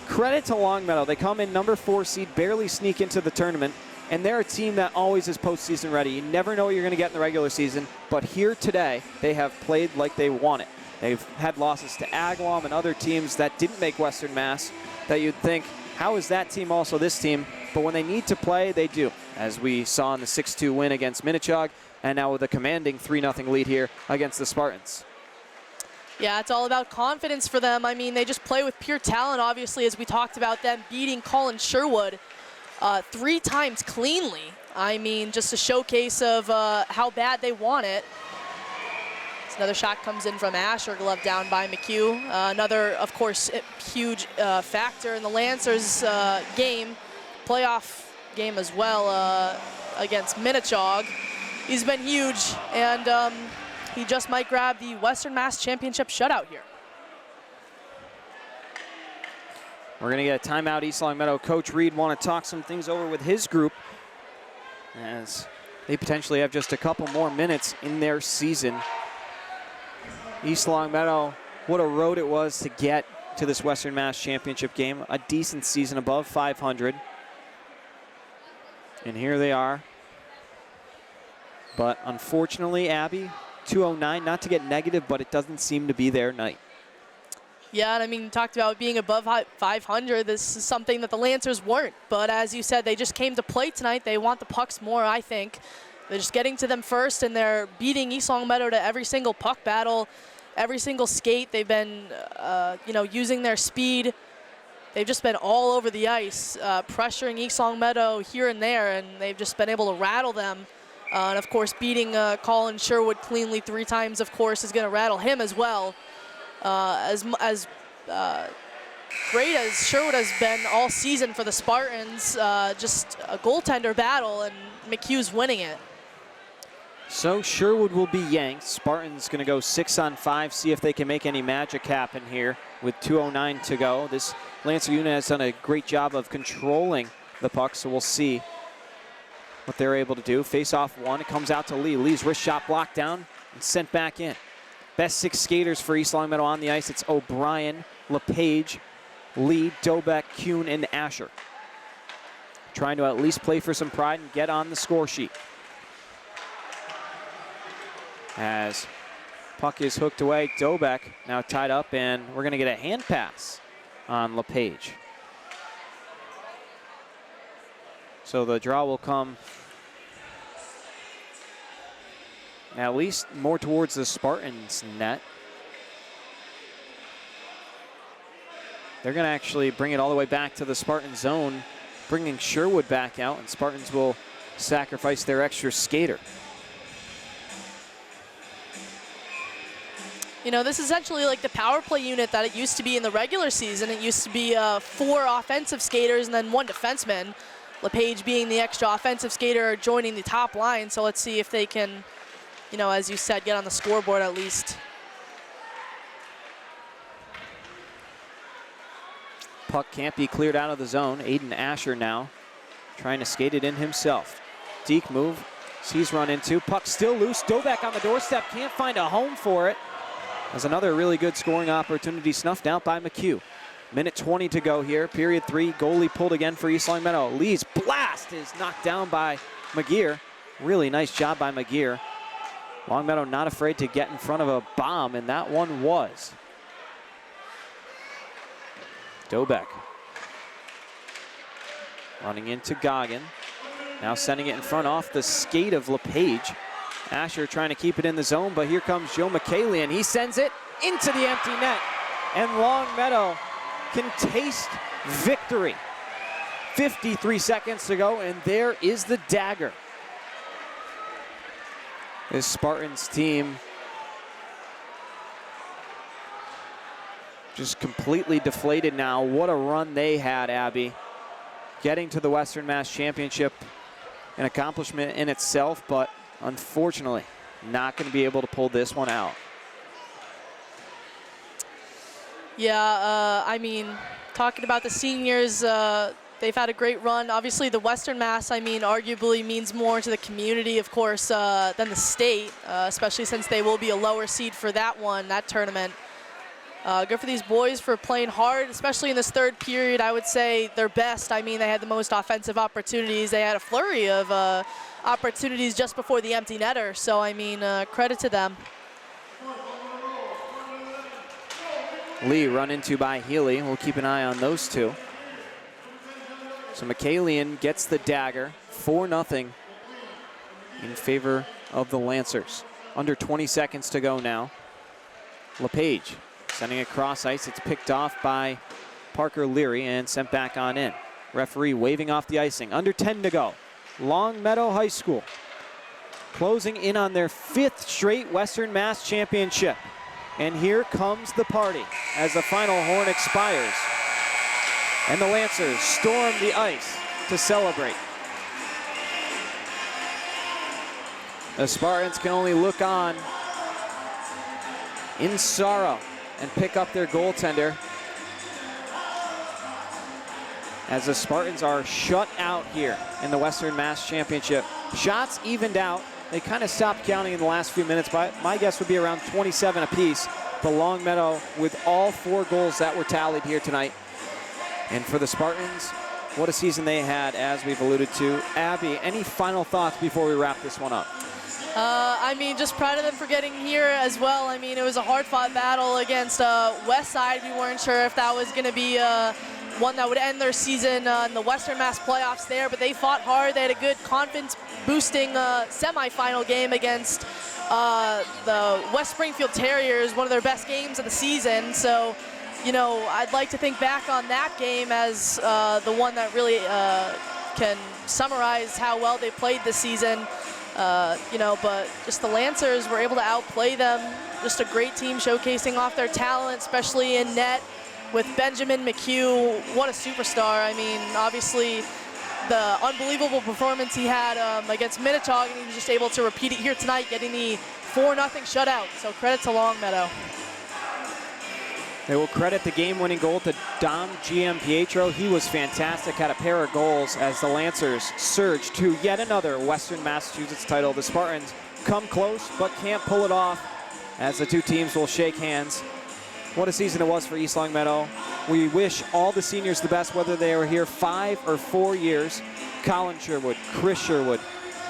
S1: credit to Longmeadow. They come in number 4 seed, barely sneak into the tournament, and they're a team that always is postseason ready. You never know what you're going to get in the regular season, but here today, they have played like they want it. They've had losses to Agawam and other teams that didn't make Western Mass that you'd think, how is that team also this team? But when they need to play, they do, as we saw in the 6-2 win against Minichog, and now with a commanding 3-0 lead here against the Spartans.
S2: Yeah, it's all about confidence for them. I mean, they just play with pure talent, obviously, as we talked about them beating Colin Sherwood 3 times cleanly. I mean, just a showcase of how bad they want it. Another shot comes in from Asher, glove down by McHugh. Another, of course, huge factor in the Lancers game, playoff game as well against Minichog. He's been huge, and he just might grab the Western Mass Championship shutout here.
S1: We're going to get a timeout. East Longmeadow Coach Reed want to talk some things over with his group as they potentially have just a couple more minutes in their season. East Longmeadow, what a road it was to get to this Western Mass Championship game. A decent season, above 500. And here they are. But unfortunately, Abby, 209, not to get negative, but it doesn't seem to be their night.
S2: Yeah, and I mean, you talked about being above 500. This is something that the Lancers weren't. But as you said, they just came to play tonight. They want the pucks more, I think. They're just getting to them first, and they're beating East Longmeadow to every single puck battle, every single skate. They've been, using their speed. They've just been all over the ice, pressuring East Longmeadow here and there, and they've just been able to rattle them. And of course, beating Colin Sherwood cleanly 3 times, of course, is going to rattle him as well. As great as Sherwood has been all season for the Spartans, just a goaltender battle, and McHugh's winning it.
S1: So Sherwood will be yanked. Spartans going to go 6-on-5, see if they can make any magic happen here with 2:09 to go. This Lancer unit has done a great job of controlling the puck, so we'll see what they're able to do. Face off 1, it comes out to Lee. Lee's wrist shot blocked down and sent back in. Best 6 skaters for East Longmeadow on the ice. It's O'Brien, LePage, Lee, Dobeck, Kuhn, and Asher. Trying to at least play for some pride and get on the score sheet. As puck is hooked away, Dobeck now tied up, and we're going to get a hand pass on LePage. So the draw will come at least more towards the Spartans net. They're going to actually bring it all the way back to the Spartan zone, bringing Sherwood back out, and Spartans will sacrifice their extra skater.
S2: You know, this is essentially like the power play unit that it used to be in the regular season. It used to be 4 offensive skaters and then 1 defenseman. LePage being the extra offensive skater joining the top line. So let's see if they can, as you said, get on the scoreboard at least.
S1: Puck can't be cleared out of the zone. Aiden Asher now trying to skate it in himself. Deke move, he's run into. Puck still loose. Dobeck on the doorstep, can't find a home for it. As another really good scoring opportunity snuffed out by McHugh. Minute 20 to go here, period 3. Goalie pulled again for East Longmeadow. Lee's blast is knocked down by McGear. Really nice job by McGear. Longmeadow not afraid to get in front of a bomb, and that one was. Dobeck running into Goggin. Now sending it in front off the skate of LePage. Asher trying to keep it in the zone, but here comes Joe McKaylee, and he sends it into the empty net. And Longmeadow can taste victory. 53 seconds to go, and there is the dagger. This Spartans team just completely deflated now. What a run they had, Abby. getting to the Western Mass Championship, an accomplishment in itself, but unfortunately, not going to be able to pull this one out.
S2: Yeah, I mean, talking about the seniors, they've had a great run. Obviously, the Western Mass, I mean, arguably means more to the community, of course, than the state, especially since they will be a lower seed for that one, that tournament. Good for these boys for playing hard, especially in this third period. I would say their best. I mean, they had the most offensive opportunities. They had a flurry of opportunities just before the empty netter. So, I mean, credit to them.
S1: Lee run into by Healy. We'll keep an eye on those two. So McKalian gets the dagger, 4-0 in favor of the Lancers. Under 20 seconds to go now. LePage sending across ice. It's picked off by Parker Leary and sent back on in. Referee waving off the icing. Under 10 to go. Longmeadow High School closing in on their 5th straight Western Mass Championship. And here comes the party as the final horn expires. And the Lancers storm the ice to celebrate. The Spartans can only look on in sorrow and pick up their goaltender as the Spartans are shut out here in the Western Mass Championship. Shots evened out. They kind of stopped counting in the last few minutes, but my guess would be around 27 apiece. The Longmeadow with all 4 goals that were tallied here tonight. And for the Spartans, what a season they had, as we've alluded to. Abby, any final thoughts before we wrap this one up?
S2: I mean, just proud of them for getting here as well. I mean, it was a hard-fought battle against Westside. We weren't sure if that was going to be one that would end their season in the Western Mass playoffs there, but they fought hard. They had a good confidence-boosting semifinal game against the West Springfield Terriers, one of their best games of the season. So, you know, I'd like to think back on that game as the one that really can summarize how well they played this season. You know, but just the Lancers were able to outplay them. Just a great team showcasing off their talent, especially in net with Benjamin McHugh. What a superstar. I mean, obviously the unbelievable performance he had against Minnetonka, and he was just able to repeat it here tonight, getting the 4-0 shutout. So credit to Longmeadow.
S1: They will credit the game-winning goal to Dom Giampietro. He was fantastic, had a pair of goals as the Lancers surge to yet another Western Massachusetts title. The Spartans come close but can't pull it off as the two teams will shake hands. What a season it was for East Longmeadow. We wish all the seniors the best, whether they were here 5 or 4 years. Colin Sherwood, Chris Sherwood,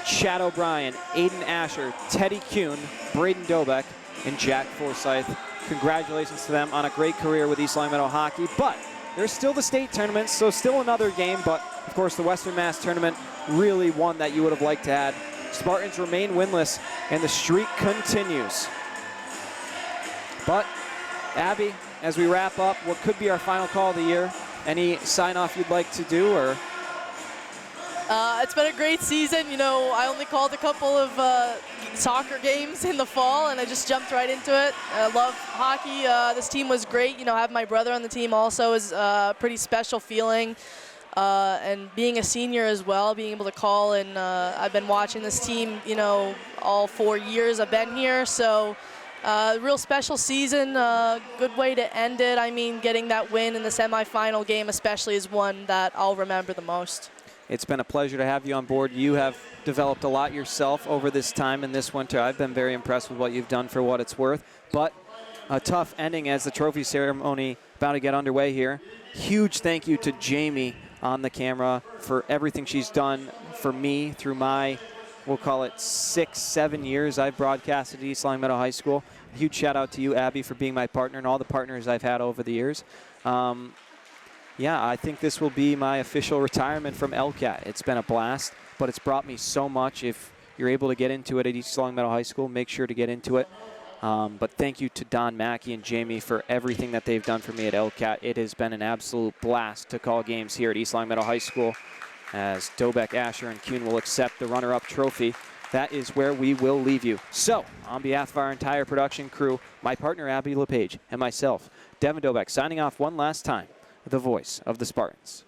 S1: Chad O'Brien, Aiden Asher, Teddy Kuhn, Braden Dobeck, and Jack Forsyth. Congratulations to them on a great career with East Longmeadow hockey, but there's still the state tournament, so still another game, but of course the Western Mass tournament, really one that you would have liked to have. Spartans remain winless, and the streak continues. But, Abby, as we wrap up, what could be our final call of the year? Any sign-off you'd like to do, or?
S2: It's been a great season. You know, I only called a couple of soccer games in the fall, and I just jumped right into it. I love hockey. This team was great. You know, having my brother on the team also is a pretty special feeling. And being a senior as well, being able to call, and I've been watching this team, you know, all 4 years I've been here. So real special season, good way to end it. I mean, getting that win in the semifinal game especially is one that I'll remember the most.
S1: It's been a pleasure to have you on board. You have developed a lot yourself over this time in this winter. I've been very impressed with what you've done for what it's worth. But a tough ending as the trophy ceremony about to get underway here. Huge thank you to Jamie on the camera for everything she's done for me through my, we'll call it 6-7 years I've broadcasted at East Longmeadow High School. A huge shout out to you, Abby, for being my partner and all the partners I've had over the years. Yeah, I think this will be my official retirement from LCAT. It's been a blast, but it's brought me so much. If you're able to get into it at East Longmeadow High School, make sure to get into it. But thank you to Don Mackey and Jamie for everything that they've done for me at LCAT. It has been an absolute blast to call games here at East Longmeadow High School as Dobeck, Asher, and Kuhn will accept the runner-up trophy. That is where we will leave you. So, on behalf of our entire production crew, my partner Abby LePage, and myself, Devin Dobeck, signing off one last time. The voice of the Spartans.